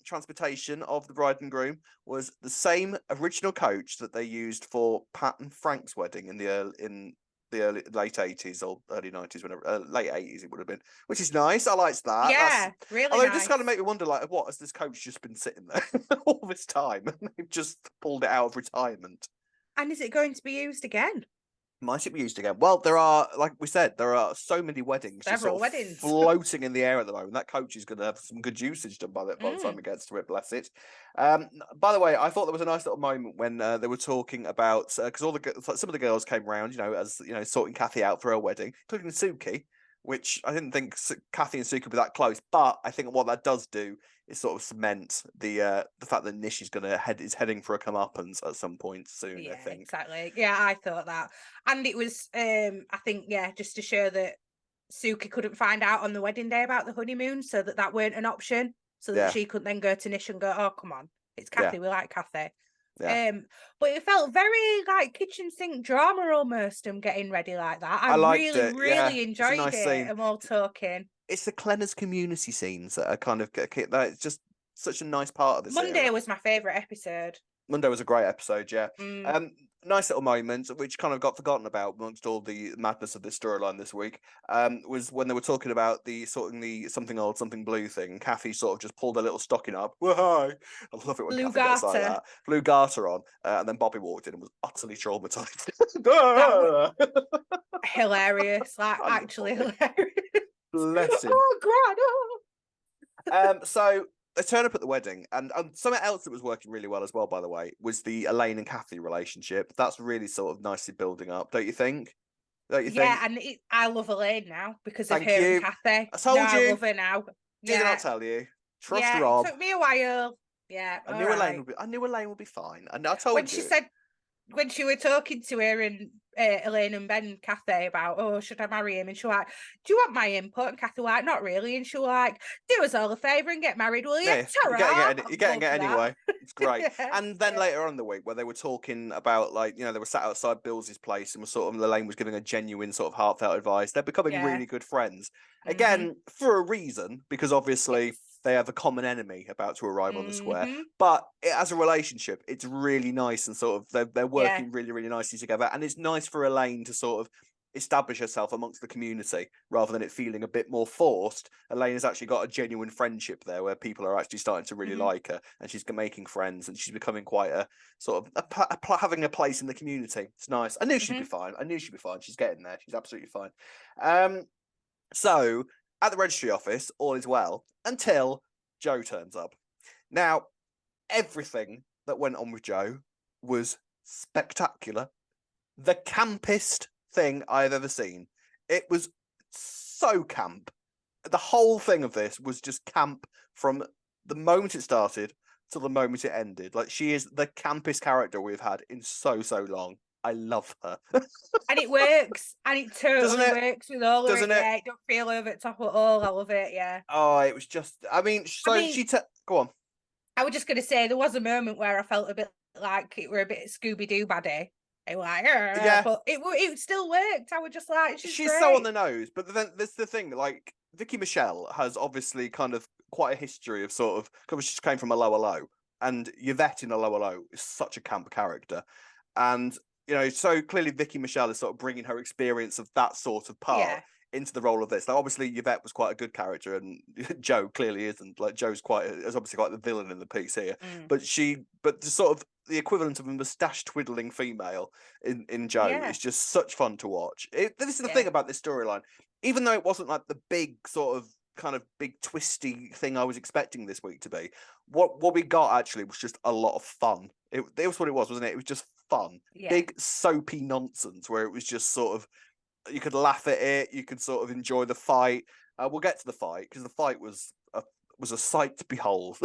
transportation of the bride and groom was the same original coach that they used for Pat and Frank's wedding in the late 80s or early 90s, whenever late 80s it would have been, which is nice. I liked that. Yeah, really. Although nice. It just kind of made me wonder, like, what has this coach just been sitting there all this time, and they've just pulled it out of retirement? And is it going to be used again? Might it be used again? Well, there are, like we said, there are so many weddings, several weddings floating in the air at the moment. That coach is going to have some good usage done by the time it gets to it. Bless it. By the way, I thought there was a nice little moment when they were talking about, because some of the girls came around, as sorting Kathy out for her wedding, including Suki, which I didn't think Kathy and Suki would be that close, but I think what that does do is sort of cement the fact that Nish is heading for a comeuppance at some point soon. Yeah, I think exactly. Yeah, I thought that, and it was I think just to show that Suki couldn't find out on the wedding day about the honeymoon, so that weren't an option, so that she couldn't then go to Nish and go, oh come on, it's Kathy, we like Kathy. Yeah. But it felt very like kitchen sink drama almost. Getting ready like that. I really enjoyed it. Scene. I'm all talking. It's the Clenners community scenes that are kind of it's just such a nice part of this. Monday was my favourite episode. Monday was a great episode, yeah. Nice little moment, which kind of got forgotten about amongst all the madness of this storyline this week, was when they were talking about the something old, something blue thing. Kathy sort of just pulled a little stocking up. Well, hi. I love it when Kathy gets like that. Blue garter on, and then Bobby walked in and was utterly traumatised. Hilarious, like actually hilarious. Bless him. Oh, God. So they turn up at the wedding, and something else that was working really well as well, by the way, was the Elaine and Kathy relationship. That's really sort of nicely building up, don't you think? And I love Elaine now because of her and Kathy. I told you. I love her now. Did I not tell you? Trust Rob. It took me a while. Yeah, I knew Elaine would be fine. And I told you. She said, when she were talking to her and Elaine and Ben Kathy about, oh, should I marry him? And she's like, do you want my input? And Kathy like, not really. And she's like, do us all a favour and get married, will you? Yeah, you're getting it anyway. It's great. And then later on in the week, where they were talking about, like, they were sat outside Bill's place and was sort of, Elaine was giving a genuine sort of heartfelt advice. They're becoming really good friends. Again, for a reason, because obviously they have a common enemy about to arrive on the square. But as a relationship, it's really nice, and sort of they're working really, really nicely together. And it's nice for Elaine to sort of establish herself amongst the community rather than it feeling a bit more forced. Elaine has actually got a genuine friendship there where people are actually starting to really like her, and she's making friends, and she's becoming quite a sort of having a place in the community. It's nice. I knew she'd be fine. She's getting there. She's absolutely fine. So at the registry office, all is well until Joe turns up. Now, everything that went on with Joe was spectacular. The campest thing I've ever seen. It was so camp. The whole thing of this was just camp from the moment it started to the moment it ended. Like, she is the campest character we've had in so long. I love her. And it works. And it totally works with all of it. Yeah, it don't feel over the top at all. I love it, yeah. Oh, it was just, go on. I was just going to say, there was a moment where I felt a bit like it were a bit Scooby-Doo baddie. They were like, yeah, but it still worked. I was just like, she's great. So on the nose. But then there's the thing, like, Vicky Michelle has obviously kind of quite a history of sort of, because she came from a lower low, and Yvette in a lower low is such a camp character. And, so clearly Vicky Michelle is sort of bringing her experience of that sort of part into the role of this. Now, obviously, Yvette was quite a good character, and Joe clearly isn't. Like, Joe's is obviously quite the villain in the piece here. But the sort of the equivalent of a moustache twiddling female in Joe is just such fun to watch. This is the thing about this storyline. Even though it wasn't like the big sort of kind of big twisty thing I was expecting this week to be, what we got actually was just a lot of fun. It was what it was, wasn't it? It was just fun. Big soapy nonsense where it was just sort of, you could laugh at it, you could sort of enjoy the fight. We'll get to the fight, because the fight was a sight to behold.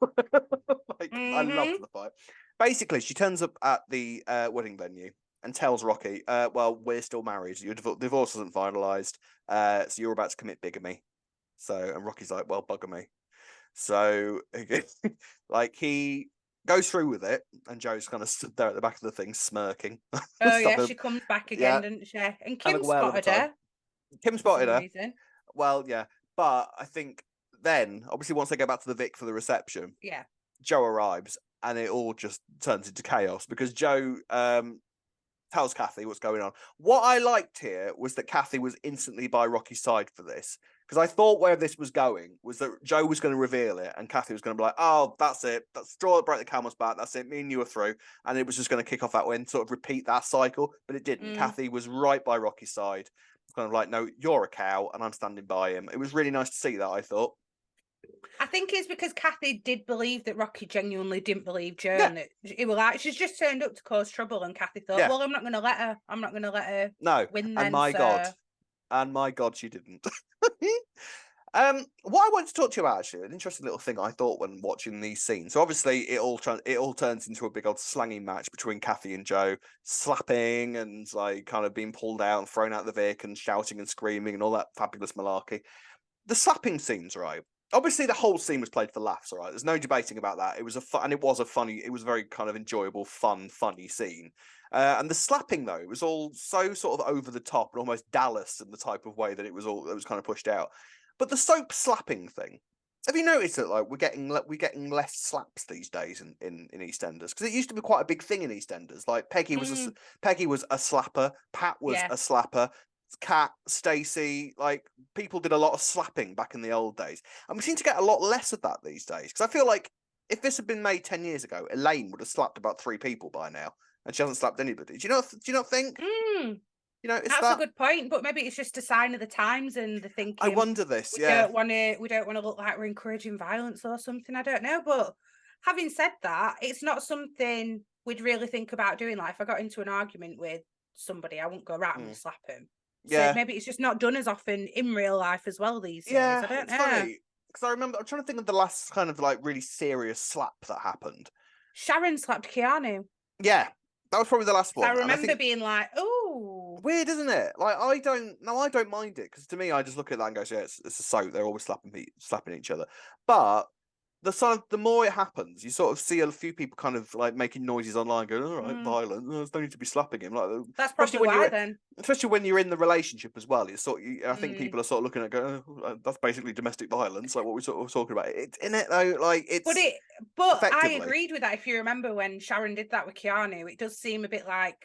I loved the fight. Basically, she turns up at the wedding venue and tells Rocky, well, we're still married. Your divorce isn't finalised, so you're about to commit bigamy. And Rocky's like, well, bugger me. So, like, he goes through with it, and Joe's kind of stood there at the back of the thing, smirking. Oh, yeah, she comes back again, doesn't she? And Kim spotted her. Kim spotted her. Well, yeah. But I think then, obviously, once they go back to the Vic for the reception, Joe arrives, and it all just turns into chaos, because Joe tells Kathy what's going on. What I liked here was that Kathy was instantly by Rocky's side for this, because I thought where this was going was that Joe was going to reveal it, and Kathy was going to be like, oh, that's it. That's straw that broke the camel's back. That's it. Me and you are through. And it was just going to kick off that way and sort of repeat that cycle. But it didn't. Kathy was right by Rocky's side. Kind of like, no, you're a cow, and I'm standing by him. It was really nice to see that, I thought. I think it's because Kathy did believe that Rocky genuinely didn't believe Joe. And it was like, she's just turned up to cause trouble, and Kathy thought, well, I'm not going to let her. I'm not going to let her win then. And my God, she didn't. What I wanted to talk to you about, actually, an interesting little thing I thought when watching these scenes. So obviously it all turns into a big old slanging match between Kathy and Joe, slapping and like kind of being pulled out and thrown out of the Vic and shouting and screaming and all that fabulous malarkey. The slapping scenes, right? Obviously the whole scene was played for laughs, right? There's no debating about that. It was it was a very kind of enjoyable, funny scene. And the slapping, though, it was all so sort of over the top and almost Dallas in the type of way that it was kind of pushed out. But the soap slapping thing, have you noticed that like we're getting less slaps these days in EastEnders? Because it used to be quite a big thing in EastEnders. Like Peggy was a slapper, Pat was a slapper, Kat, Stacey, like people did a lot of slapping back in the old days, and we seem to get a lot less of that these days. Because I feel like if this had been made 10 years ago, Elaine would have slapped about 3 people by now, and she hasn't slapped anybody. Do you not think? That's a good point, but maybe it's just a sign of the times and the thinking. I wonder this. We don't want to look like we're encouraging violence or something. I don't know, but having said that, it's not something we'd really think about doing. Like if I got into an argument with somebody, I wouldn't go right and slap him. So maybe it's just not done as often in real life as well these days. I don't know. Funny, because I'm trying to think of the last kind of like really serious slap that happened. Sharon slapped Keanu. Yeah, that was probably the last one. I remember being like, oh. Weird, isn't it? Like, I don't mind it, because to me, I just look at that and go, yeah, it's a soap. They're always slapping each other. But the more it happens, you sort of see a few people kind of like making noises online, going, "All right, violent. There's no need to be slapping him." Like, that's probably why then. Especially when you're in the relationship as well. It's I think people are sort of looking at going, oh, "That's basically domestic violence." Like what we sort of talking about. It's in it though. Like it's. But I agreed with that. If you remember when Sharon did that with Keanu, it does seem a bit like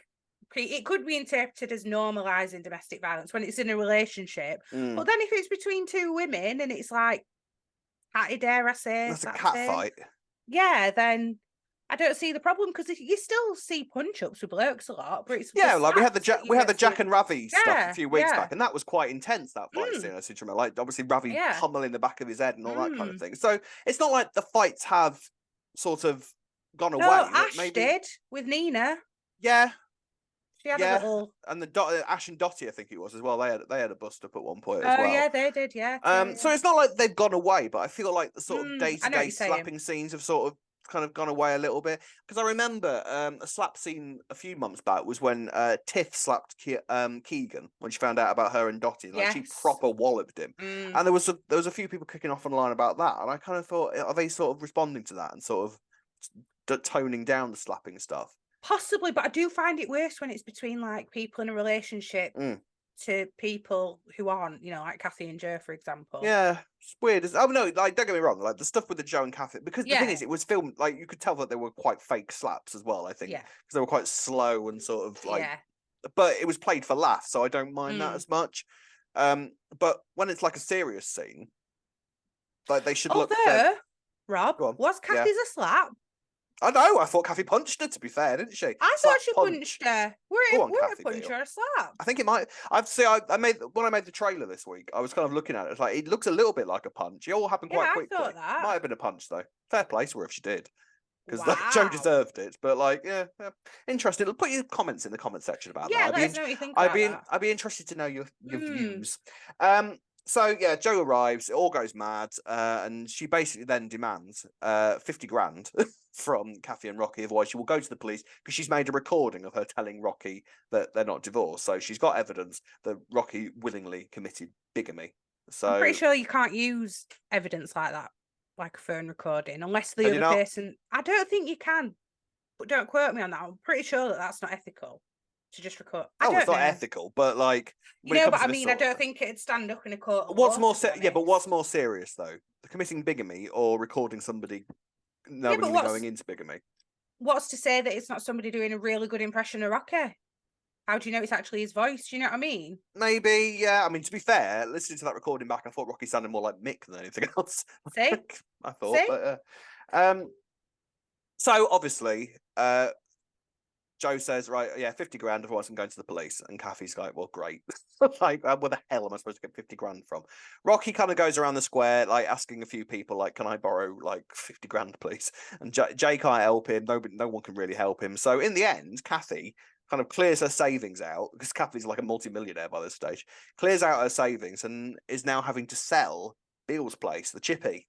it could be interpreted as normalizing domestic violence when it's in a relationship. But then if it's between two women and it's like, dare I say, that's a cat fight. Yeah, then I don't see the problem, because you still see punch ups with blokes a lot, but it's like we had the Jack and Ravi stuff a few weeks back, and that was quite intense. That fight scene, I seem to remember, like obviously Ravi pummeling the back of his head and all that kind of thing. So it's not like the fights have sort of gone away. No, Ash did with Nina. Yeah. She had a little, and the Ash and Dottie, I think it was as well. They had a bust up at one point as well. Oh yeah, they did. Yeah. So it's not like they've gone away, but I feel like the sort of day-to-day slapping scenes have sort of kind of gone away a little bit. Because I remember a slap scene a few months back was when Tiff slapped Keegan when she found out about her and Dottie. Like she proper walloped him, and there was a few people kicking off online about that, and I kind of thought, are they sort of responding to that and sort of toning down the slapping stuff? Possibly, but I do find it worse when it's between like people in a relationship to people who aren't, like Kathy and Joe, for example. Yeah, it's weird. Oh no, like don't get me wrong, like the stuff with the Joe and Kathy, because the thing is, it was filmed like you could tell that they were quite fake slaps as well. I think because they were quite slow and sort of like, but it was played for laughs, so I don't mind that as much. But when it's like a serious scene, like they should look. Rob, was Kathy's a slap? I know. I thought Kathy punched her. To be fair, didn't she? I thought she punched her. Were it a punch or a slap? I think it might. I made the trailer this week. I was kind of looking at it. It's like it looks a little bit like a punch. It all happened quite quickly. I thought that might have been a punch though. Fair play to her if she did, because Joe deserved it. But like, yeah, interesting. Put your comments in the comment section about that. Yeah, let us know what you think about that. I'd be interested to know your views. So yeah, Joe arrives, it all goes mad, and she basically then demands 50 grand from Kathy and Rocky, otherwise she will go to the police, because she's made a recording of her telling Rocky that they're not divorced. So she's got evidence that Rocky willingly committed bigamy. So I'm pretty sure you can't use evidence like that, like a phone recording, unless the other person. I don't think you can, but don't quote me on that. I'm pretty sure that that's not ethical. To just record. It's not ethical, but like, but I mean, I don't think it'd stand up in a court. What's more serious though, committing bigamy or recording somebody knowingly going into bigamy? What's to say that it's not somebody doing a really good impression of Rocky? How do you know it's actually his voice? Do you know what I mean? Maybe, yeah. I mean, to be fair, listening to that recording back, I thought Rocky sounded more like Mick than anything else. See, I thought, but so obviously, Joe says, right, 50 grand, otherwise I'm going to the police. And Kathy's like, well, great. Like, where the hell am I supposed to get 50 grand from? Rocky kind of goes around the square, like, asking a few people, like, can I borrow, like, 50 grand, please? And Jay can't help him. No one can really help him. So in the end, Kathy kind of clears her savings out, because Kathy's like a multi-millionaire by this stage, clears out her savings and is now having to sell Beale's place, the Chippy.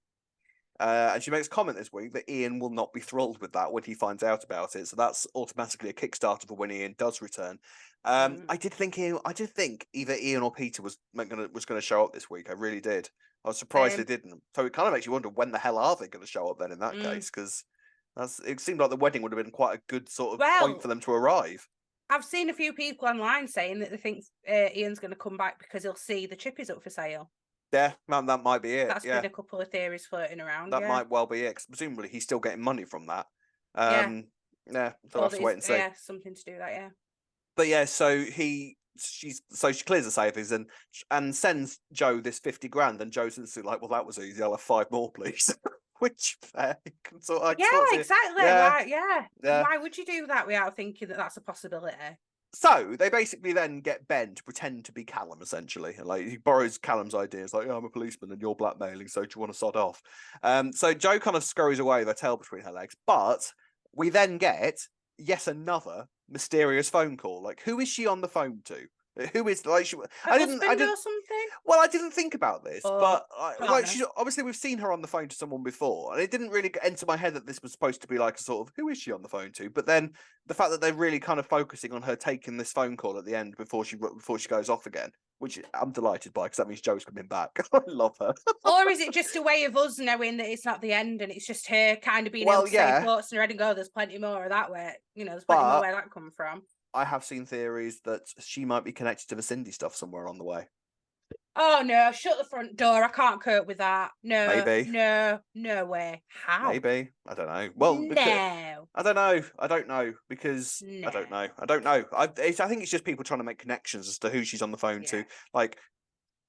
And she makes a comment this week that Ian will not be thrilled with that when he finds out about it. So that's automatically a Kickstarter for when Ian does return. I did think either Ian or Peter was going to show up this week. I really did. I was surprised they didn't. So it kind of makes you wonder, when the hell are they going to show up then in that case? Because it seemed like the wedding would have been quite a good sort of point for them to arrive. I've seen a few people online saying that they think Ian's going to come back because he'll see the Chippies up for sale. Yeah, that might be it. That's been a couple of theories floating around. That might well be it, because presumably he's still getting money from that. So we'll have to wait and see. Yeah, something to do that, yeah. But yeah, so she clears the savings and sends Joe this 50 grand, and Joe's instantly like, well, that was easy. I'll have 5 more, please. Which exactly. Right, yeah. Why would you do that without thinking that that's a possibility? So they basically then get Ben to pretend to be Callum, essentially. Like, he borrows Callum's ideas, like, I'm a policeman and you're blackmailing, so do you want to sod off? So Joe kind of scurries away with her tail between her legs, but we then get yet another mysterious phone call. Like, who is she on the phone to? Who is like she? Her I husband didn't. or something? Well, I didn't think about this, Or but like partner? she's obviously we've seen her on the phone to someone before, and it didn't really enter my head that this was supposed to be like a sort of who is she on the phone to? But then the fact that they're really kind of focusing on her taking this phone call at the end before she goes off again, which I'm delighted by because that means Joe's coming back. I love her. Or is it just a way of us knowing that it's not the end and it's just her kind of being able Well, to say yeah, thoughts in her head and go, there's plenty more of that way, there's plenty more but where that come from. I have seen theories that she might be connected to the Cindy stuff somewhere on the way. Oh no, shut the front door. I can't cope with that. No, Maybe. no, no way. How? Maybe. I don't know. Well, because No. I don't know. I don't know because I No. don't know. I don't know. I think it's just people trying to make connections as to who she's on the phone to. Yeah. Like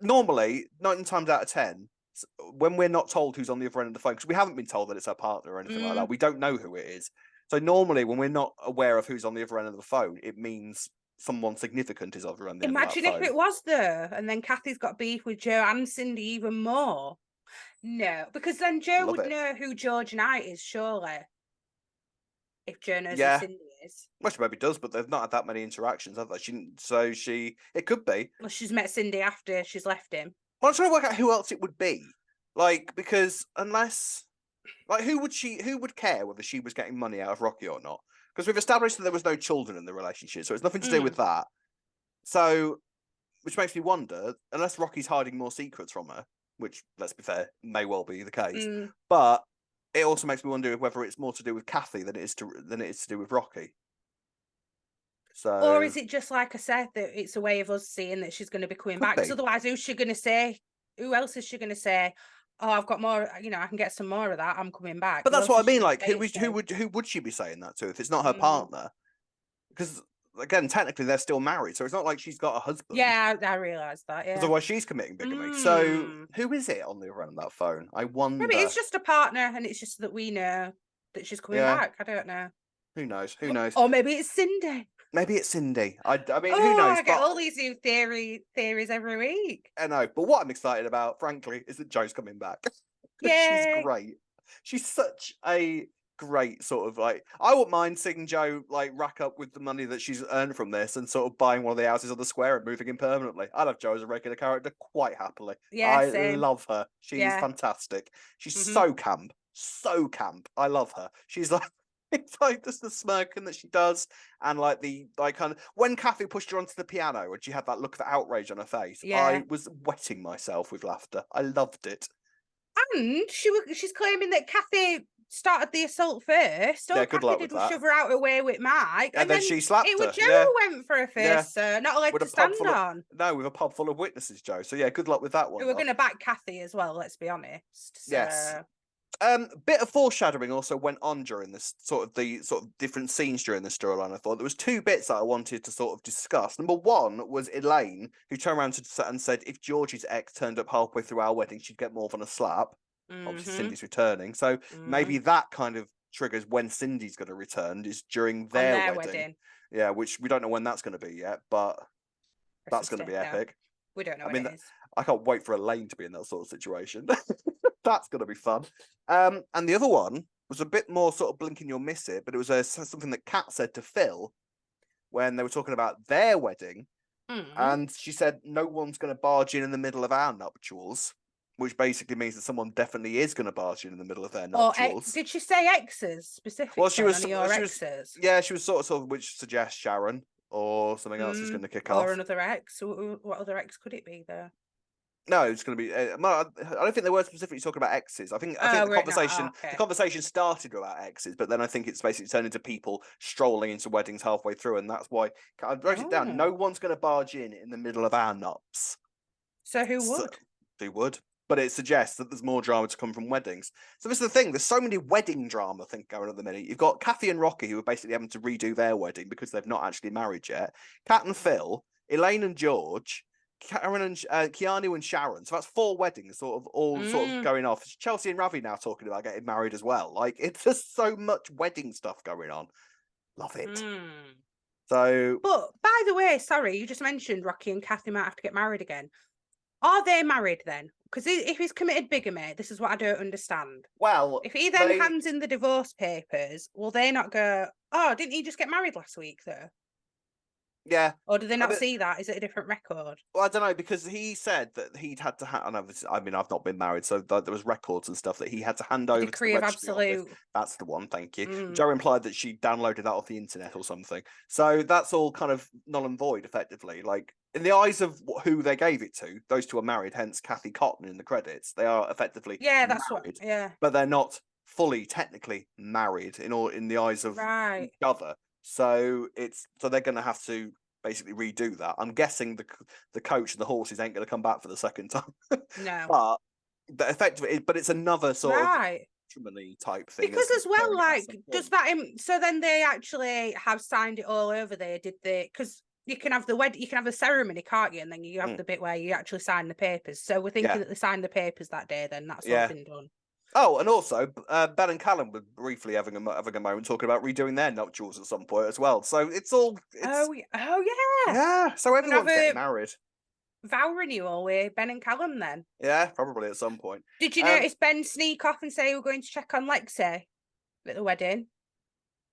normally, 9 times out of 10, when we're not told who's on the other end of the phone, because we haven't been told that it's our partner or anything like that, we don't know who it is. So normally, when we're not aware of who's on the other end of the phone, it means someone significant is over on the end of that Imagine if phone. it was though, and then Kathy's got beef with Joe and Cindy even more. No, because then Joe Love would it. know who George Knight is, surely. If Joe knows who Yeah. Cindy is. Well, she maybe does, but they've not had that many interactions, have they? It could be. Well, she's met Cindy after she's left him. Well, I'm trying to work out who else it would be. Like, because unless, like, who would care whether she was getting money out of Rocky or not? Because we've established that there was no children in the relationship, so it's nothing to do with that. So, which makes me wonder, unless Rocky's hiding more secrets from her, which, let's be fair, may well be the case, but it also makes me wonder whether it's more to do with Kathy than it is to do with Rocky. So, or is it just like I said that it's a way of us seeing that she's going to be coming back? Because otherwise, who's she going to say? Who else is she going to say? Oh, I've got more. I can get some more of that. I'm coming back. But that's what I mean. Like, who who would she be saying that to if it's not her partner? Because again, technically, they're still married, so it's not like she's got a husband. Yeah, I realised that. Yeah, otherwise she's committing bigamy. So who is it on the other end of that phone? I wonder. Maybe it's just a partner, and it's just that we know that she's coming back. I don't know. Who knows? Who knows? Or maybe it's Cindy. Maybe it's Cindy. I mean, who knows? I get all these new theories every week. I know, but what I'm excited about, frankly, is that Joe's coming back. Yeah, she's great. She's such a great sort of like. I wouldn't mind seeing Joe like rack up with the money that she's earned from this and sort of buying one of the houses on the square and moving in permanently. I'd have Joe as a regular character quite happily. Yeah, I same. love her. She's fantastic. She's so camp. So camp. I love her. She's like. It's like just the smirking that she does, and like the kind of when Kathy pushed her onto the piano and she had that look of outrage on her face. Yeah. I was wetting myself with laughter. I loved it. And she's claiming that Kathy started the assault first. All Kathy did was shove her out away with Mike, and then she slapped her. It was Joe who went for her first, not a leg to stand on. No, with a pub full of witnesses, Joe. So yeah, good luck with that one. We're going to back Kathy as well. Let's be honest. So. Yes. Bit of foreshadowing also went on during this sort of different scenes during the storyline. I thought there was two bits that I wanted to sort of discuss. Number one was Elaine, who turned around and said if George's ex turned up halfway through our wedding, she'd get more than a slap. Obviously, Cindy's returning, so maybe that kind of triggers when Cindy's going to return is during their wedding. Yeah, which we don't know when that's going to be yet, but that's going to be epic. We don't know when it is. I can't wait for Elaine to be in that sort of situation. That's going to be fun. And the other one was a bit more sort of blinking you'll miss it, but it was something that Kat said to Phil when they were talking about their wedding. And she said, no one's going to barge in the middle of our nuptials, which basically means that someone definitely is going to barge in the middle of their nuptials. Did she say exes specifically? Well, she was, exes? Yeah, she was sort of, which suggests Sharon or something else is going to kick off. Or another ex. What other ex could it be, though? No, it's going to be. I don't think they were specifically talking about exes. I think the conversation started about exes, but then I think it's basically turned into people strolling into weddings halfway through, and that's why I wrote it down. No one's going to barge in the middle of our nups. So who would? Who would? But it suggests that there's more drama to come from weddings. So this is the thing. There's so many wedding drama going on at the minute. You've got Kathy and Rocky who are basically having to redo their wedding because they've not actually married yet. Kat and Phil, Elaine and George. Karen and Keanu and Sharon. So that's 4 weddings sort of going off. Chelsea and Ravi now talking about getting married as well. Like it's just so much wedding stuff going on. Love it. So but by the way, sorry, you just mentioned Rocky and Kathy might have to get married again. Are they married then? Because if he's committed bigamy, this is what I don't understand. Well, if he then hands in the divorce papers, will they not go, oh, didn't he just get married last week though? Yeah. Or do they not see that? Is it a different record? Well, I don't know, because he said that he'd had to. I mean, I've not been married, so there was records and stuff that he had to hand over to the Decree of registry office. absolute. That's the one. Thank you. Mm. Joe implied that she downloaded that off the internet or something. So that's all kind of null and void, effectively. Like, in the eyes of who they gave it to, those two are married. Hence, Kathy Cotton in the credits. They are effectively That's married, what. Yeah. but they're not fully technically married in the eyes of Right. each other. So they're going to have to basically redo that. I'm guessing the coach and the horses ain't going to come back for the second time. No. But the effectively, but it's another sort of matrimony type thing. Because as well, like, does that? So then they actually have signed it all over there, did they? Because you can have the you can have the ceremony, can't you? And then you have the bit where you actually sign the papers. So we're thinking that they signed the papers that day. Then that's all been done. Oh, and also, Ben and Callum were briefly having a moment talking about redoing their nuptials at some point as well. So it's all. Oh yeah. Yeah. So everyone's getting married. Vow renewal with Ben and Callum then. Yeah, probably at some point. Did you notice Ben sneak off and say we're going to check on Lexi at the wedding?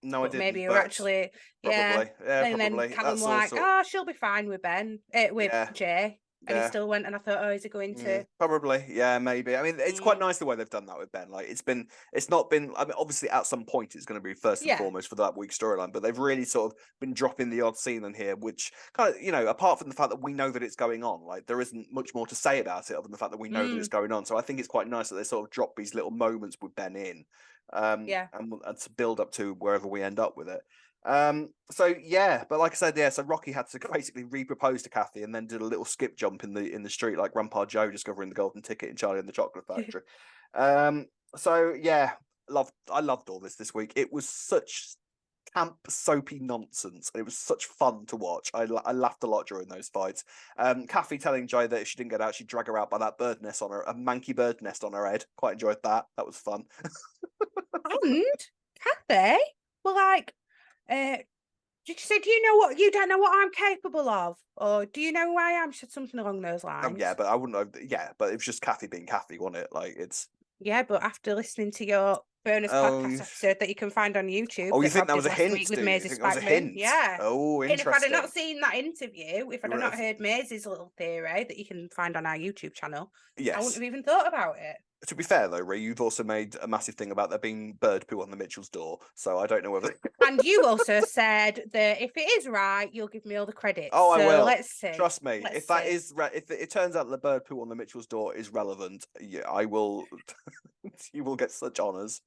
No, I didn't. Maybe you were actually. Probably. Yeah, and probably. then Callum was like, "Oh, she'll be fine with Ben, with Jay." And he still went, and I thought, "Oh, is he going to?" Probably, yeah, maybe. I mean, it's quite nice the way they've done that with Ben. Like, it's not been. I mean, obviously, at some point, it's going to be first and foremost for that week's storyline. But they've really sort of been dropping the odd scene in here, which kind of, apart from the fact that we know that it's going on, like there isn't much more to say about it other than the fact that we know that it's going on. So I think it's quite nice that they sort of drop these little moments with Ben in, and to build up to wherever we end up with it. So yeah, but like I said, so Rocky had to basically re-propose to Kathy and then did a little skip jump in the street like Grandpa Joe discovering the golden ticket in Charlie and the Chocolate Factory. So yeah, I loved all this week. It was such camp soapy nonsense, and it was such fun to watch. I laughed a lot during those fights. Kathy telling Joe that if she didn't get out, she'd drag her out by that bird nest on her, a manky bird nest on her head. Quite enjoyed that. That was fun. And Kathy, well, like, did you say, do you don't know what I'm capable of? Or do you know who I am? She said something along those lines. Yeah, but I wouldn't have. Yeah, but it was just Kathy being Kathy, wasn't it? Like, it's. Yeah, but after listening to your bonus podcast episode that you can find on YouTube. Oh, you think that was a hint? With Maisie Spackman. Yeah. Oh, interesting. And if I'd have not seen that interview, if I'd have not heard Maisie's little theory that you can find on our YouTube channel, I wouldn't have even thought about it. To be fair, though, Ray, you've also made a massive thing about there being bird poo on the Mitchell's door, so I don't know whether. And you also said that if it is right, you'll give me all the credit. Oh, I will. Let's see. Trust me. If it turns out that the bird poo on the Mitchell's door is relevant, yeah, I will. You will get such honours.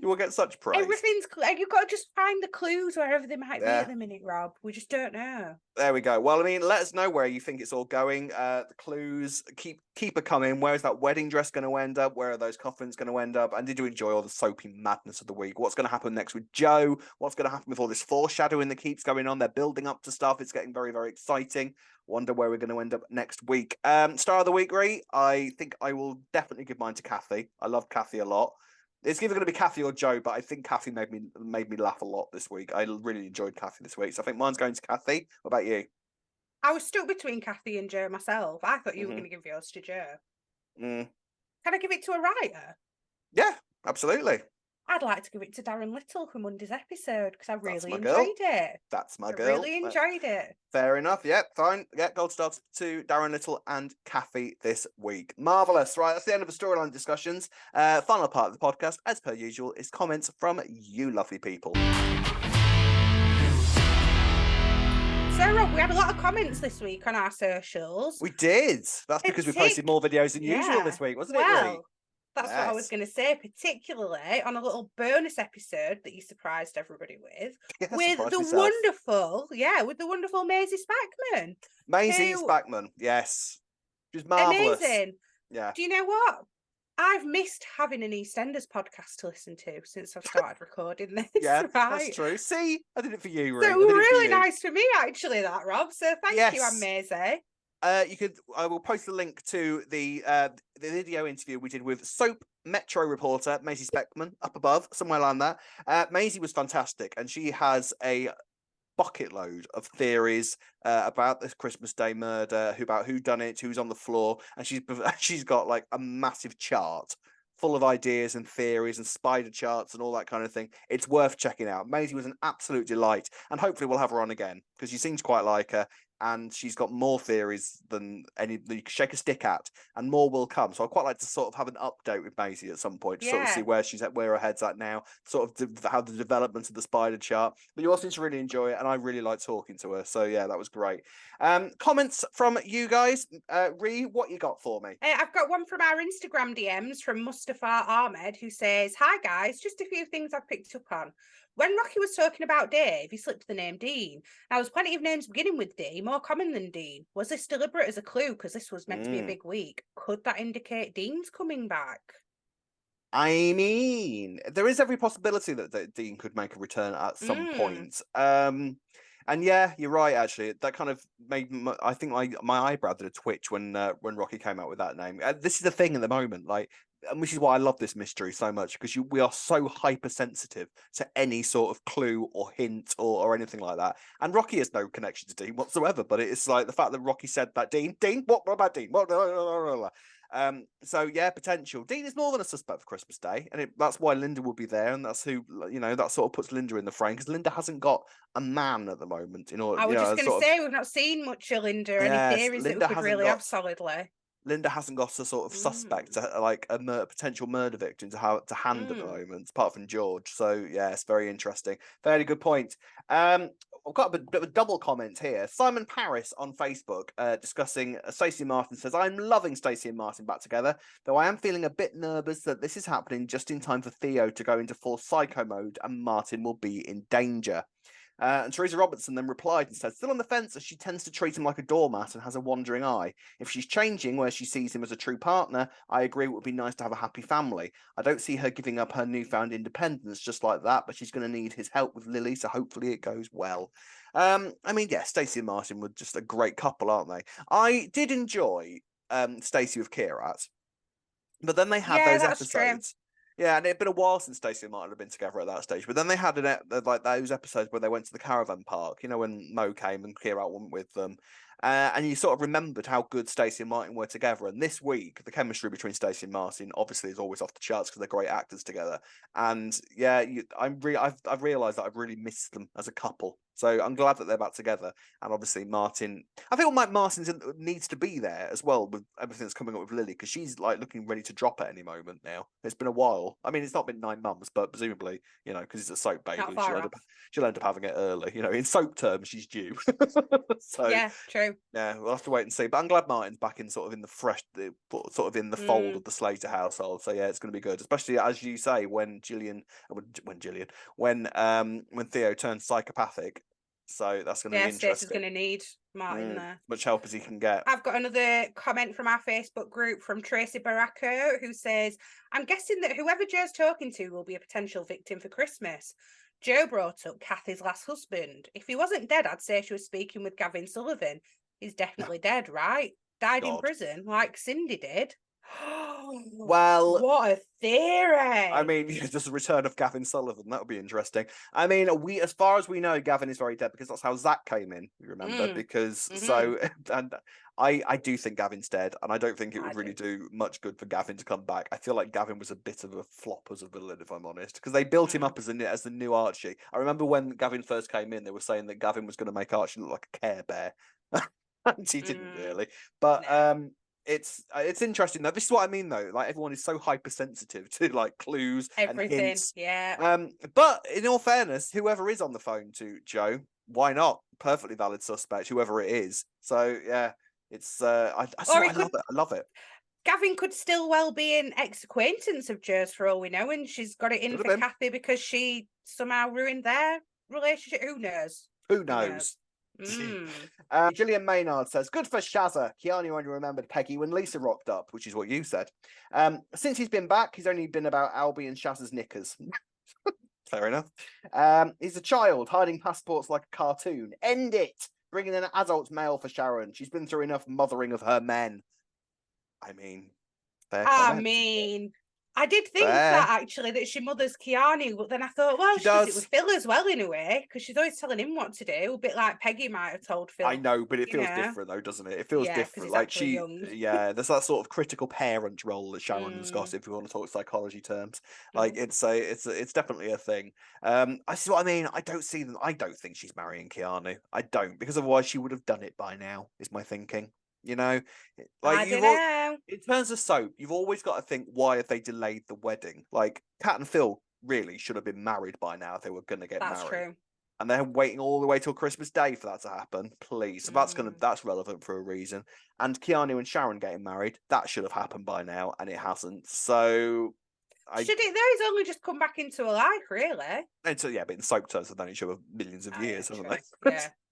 You will get such praise. Everything's. You've got to just find the clues wherever they might be at the minute, Rob. We just don't know. There we go. Well, I mean, let us know where you think it's all going. The clues keep it coming. Where is that wedding dress going to end up? Where are those coffins going to end up? And did you enjoy all the soapy madness of the week? What's going to happen next with Joe? What's going to happen with all this foreshadowing that keeps going on? They're building up to stuff. It's getting very, very exciting. Wonder where we're going to end up next week. Star of the week, Ree. I think I will definitely give mine to Kathy. I love Kathy a lot. It's either going to be Kathy or Joe, but I think Kathy made me laugh a lot this week. I really enjoyed Kathy this week, so I think mine's going to Kathy. What about you? I was stuck between Kathy and Joe myself. I thought you were going to give yours to Joe. Can I give it to a writer? Yeah, absolutely. I'd like to give it to Darren Little from Monday's episode because I really enjoyed it. That's my girl. I really enjoyed it. Fair enough. Yeah, fine. Yeah, gold stars to Darren Little and Kathy this week. Marvellous. Right, that's the end of the storyline discussions. Final part of the podcast, as per usual, is comments from you lovely people. So, Rob, we had a lot of comments this week on our socials. We did. That's because we posted more videos than usual this week, wasn't it, Lee? That's what I was going to say, particularly on a little bonus episode that you surprised everybody with, with the wonderful Maisie Spackman. Maisie Spackman, yes. She's marvellous. Amazing. Yeah. Do you know what? I've missed having an EastEnders podcast to listen to since I've started recording this. Yeah, that's true. See, I did it for you, Ring. So really nice for me, actually, that, Rob. So thank you, I'm Maisie. I will post the link to the video interview we did with Soap Metro reporter Maisie Spackman up above, somewhere around that. Maisie was fantastic, and she has a bucket load of theories about this Christmas Day murder, about who done it, who's on the floor, and she's got like a massive chart full of ideas and theories and spider charts and all that kind of thing. It's worth checking out. Maisie was an absolute delight, and hopefully we'll have her on again because she seems quite like her. And she's got more theories than any that you can shake a stick at, and more will come. So I'd quite like to sort of have an update with Maisie at some point to sort of see where she's at, where her head's at now, sort of how the development of the spider chart. But you also need to really enjoy it, and I really like talking to her. So yeah, that was great. Comments from you guys. Ree, what you got for me? I've got one from our Instagram DMs from Mustafa Ahmed, who says, "Hi guys, just a few things I've picked up on. When Rocky was talking about Dave, he slipped the name Dean. Now, there's plenty of names beginning with D, more common than Dean. Was this deliberate as a clue? Because this was meant to be a big week. Could that indicate Dean's coming back?" I mean, there is every possibility that Dean could make a return at some point. And yeah, you're right. Actually, that kind of made I think my eyebrow did a twitch when Rocky came out with that name. This is the thing at the moment, like, and which is why I love this mystery so much, because we are so hypersensitive to any sort of clue or hint or anything like that. And Rocky has no connection to Dean whatsoever. But it's like the fact that Rocky said that Dean, what about Dean? What? So yeah, potential. Dean is more than a suspect for Christmas Day, and that's why Linda will be there, and that's who, you know, that sort of puts Linda in the frame, because Linda hasn't got a man at the moment. I was just going to say, we've not seen much of Linda or any theories that we could really have solidly. Linda hasn't got a sort of suspect, like a potential murder victim to hand at the moment, apart from George. So yeah, it's very interesting. Very good point. I've got a bit of a double comment here. Simon Paris on Facebook discussing Stacey and Martin says, "I'm loving Stacey and Martin back together, though I am feeling a bit nervous that this is happening just in time for Theo to go into full psycho mode and Martin will be in danger." And Teresa Robertson then replied and said, "Still on the fence as she tends to treat him like a doormat and has a wandering eye. If she's changing where she sees him as a true partner, I agree it would be nice to have a happy family. I don't see her giving up her newfound independence just like that, but she's going to need his help with Lily, so hopefully it goes well." I mean, yeah, Stacey and Martin were just a great couple, aren't they? I did enjoy Stacey with Kierat, but then they had those episodes. True. Yeah, and it had been a while since Stacey and Martin had been together at that stage. But then they had like those episodes where they went to the caravan park, you know, when Mo came and Kierat went with them. And you sort of remembered how good Stacey and Martin were together. And this week, the chemistry between Stacey and Martin obviously is always off the charts because they're great actors together. And yeah, I've realised that I've really missed them as a couple. So I'm glad that they're back together. And obviously Martin, I feel like Martin needs to be there as well with everything that's coming up with Lily, because she's like looking ready to drop at any moment now. It's been a while. I mean, it's not been 9 months, but presumably, you know, because it's a soap baby, she'll end up having it early. You know, in soap terms, she's due. So yeah, true. Yeah, we'll have to wait and see. But I'm glad Martin's back in sort of in the fresh, sort of in the fold of the Slater household. So yeah, it's going to be good, especially as you say when Theo turns psychopathic. So that's going to be interesting. Stacey's going to need Martin there. Much help as he can get. I've got another comment from our Facebook group from Tracy Baracco, who says, "I'm guessing that whoever Joe's talking to will be a potential victim for Christmas. Joe brought up Kathy's last husband. If he wasn't dead, I'd say she was speaking with Gavin Sullivan. He's definitely dead, right? Died in prison, like Cindy did." Well, what a theory! I mean, just a return of Gavin Sullivan. That would be interesting. I mean, as far as we know, Gavin is very dead because that's how Zach came in. You remember? Because so, and I do think Gavin's dead, and I don't think it would really do much good for Gavin to come back. I feel like Gavin was a bit of a flop as a villain, if I'm honest, because they built him up as the new Archie. I remember when Gavin first came in, they were saying that Gavin was going to make Archie look like a Care Bear, and he didn't really. But it's interesting though. This is what I mean though. Like, everyone is so hypersensitive to like clues and hints. Yeah. But in all fairness, whoever is on the phone to Joe, why not? Perfectly valid suspect, whoever it is. So yeah, it's I love it. Gavin could still well be an ex-acquaintance of Joe's for all we know, and she's got it in for Kathy because she somehow ruined their relationship. Who knows? Who knows? Gillian Maynard says, "Good for Shazza. Keanu only remembered Peggy when Lisa rocked up," which is what you said. Since he's been back, he's only been about Albie and Shazza's knickers. Fair enough. He's a child hiding passports like a cartoon. End it. Bringing in an adult male for Sharon. She's been through enough mothering of her men. I mean, fair comment. I did think that actually, that she mothers Keanu, but then I thought, well, she does it with Phil as well in a way, because she's always telling him what to do, a bit like Peggy might have told Phil. I know, but it feels different though, doesn't it? It feels different. Like young. there's that sort of critical parent role that Sharon's got, if we want to talk psychology terms. Like it's definitely a thing. I see what I mean. I don't think she's marrying Keanu. I don't, because otherwise she would have done it by now, is my thinking. You know, like I don't know. In terms of soap, you've always got to think, why have they delayed the wedding? Like Kat and Phil really should have been married by now if they were going to get married. That's true. And they're waiting all the way till Christmas Day for that to happen. Please, so that's relevant for a reason. And Keanu and Sharon getting married, that should have happened by now, and it hasn't. So. Should it though? It's only just come back into a life, really. And so but in soap terms, they've known each other millions of years, haven't they?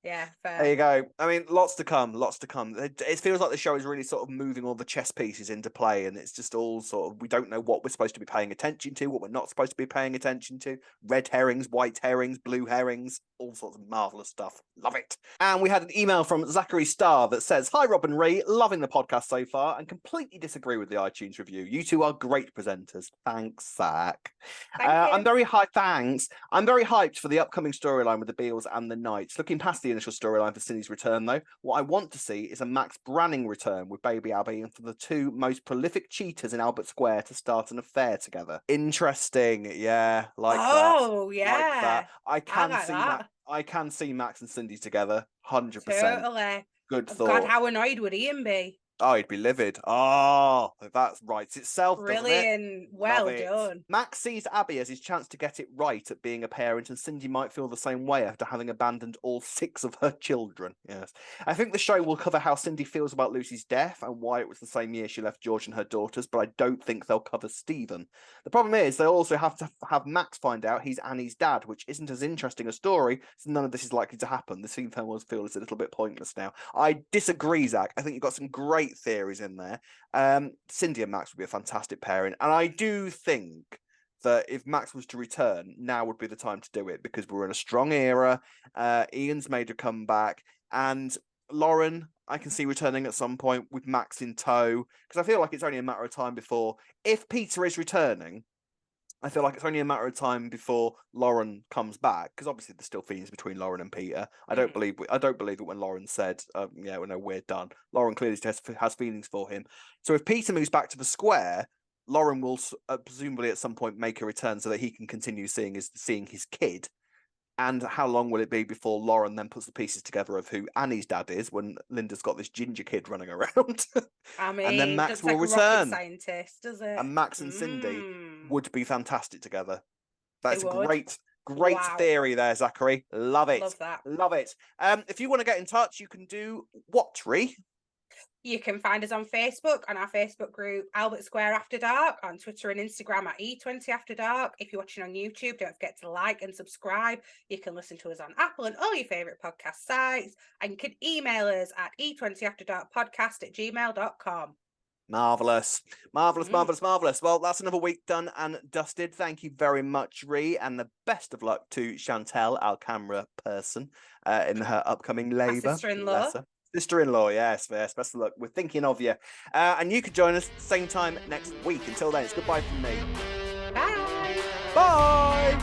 Yeah, fair. There you go. I mean, lots to come. It feels like the show is really sort of moving all the chess pieces into play, and it's just all sort of, we don't know what we're supposed to be paying attention to, what we're not supposed to be paying attention to. Red herrings, white herrings, blue herrings, all sorts of marvellous stuff. Love it. And we had an email from Zachary Starr that says, "Hi Rob and Ree, loving the podcast so far and completely disagree with the iTunes review. You two are great presenters." Thanks, Zach. I'm very hyped for the upcoming storyline with the Beals and the Knights. Looking past the initial storyline for Cindy's return, though, what I want to see is a Max Branning return with baby Abby, and for the two most prolific cheaters in Albert Square to start an affair together. Interesting, yeah, that. Oh, yeah, like that. I can see that. I can see Max and Cindy together, 100%. Totally. Good thought. God, how annoyed would Ian be? Oh, he'd be livid. Oh, that writes itself. Brilliant. Well done. Max sees Abby as his chance to get it right at being a parent, and Cindy might feel the same way after having abandoned all 6 of her children. Yes. I think the show will cover how Cindy feels about Lucy's death and why it was the same year she left George and her daughters, but I don't think they'll cover Stephen. The problem is they'll also have to have Max find out he's Annie's dad, which isn't as interesting a story, so none of this is likely to happen. The scene will feel it's a little bit pointless now. I disagree, Zach. I think you've got some great theories in there. Cindy and Max would be a fantastic pairing, and I do think that if Max was to return, now would be the time to do it, because we're in a strong era. Ian's made a comeback, and Lauren I can see returning at some point with Max in tow, because I feel like it's only a matter of time before, if Peter is returning, I feel like it's only a matter of time before Lauren comes back, because obviously there's still feelings between Lauren and Peter. I don't believe that when Lauren said, "Yeah, no, we're done." Lauren clearly has feelings for him. So if Peter moves back to the square, Lauren will presumably at some point make a return so that he can continue seeing his kid. And how long will it be before Lauren then puts the pieces together of who Annie's dad is when Linda's got this ginger kid running around? I mean, and then Max will like return. A rocket scientist, does it? And Max and Cindy would be fantastic together. That's a great theory there, Zachary. Love it. Love that. Love it. If you want to get in touch, you can do what, Ree? You can find us on Facebook, on our Facebook group, Albert Square After Dark, on Twitter and Instagram at E20 After Dark. If you're watching on YouTube, don't forget to like and subscribe. You can listen to us on Apple and all your favourite podcast sites. And you can email us at e20afterdarkpodcast@gmail.com. Marvellous. Marvellous. Well, that's another week done and dusted. Thank you very much, Ree, and the best of luck to Chantel, our camera person, in her upcoming labour. Sister-in-law, yes. Best of luck. We're thinking of you. And you can join us same time next week. Until then, it's goodbye from me. Bye. Bye.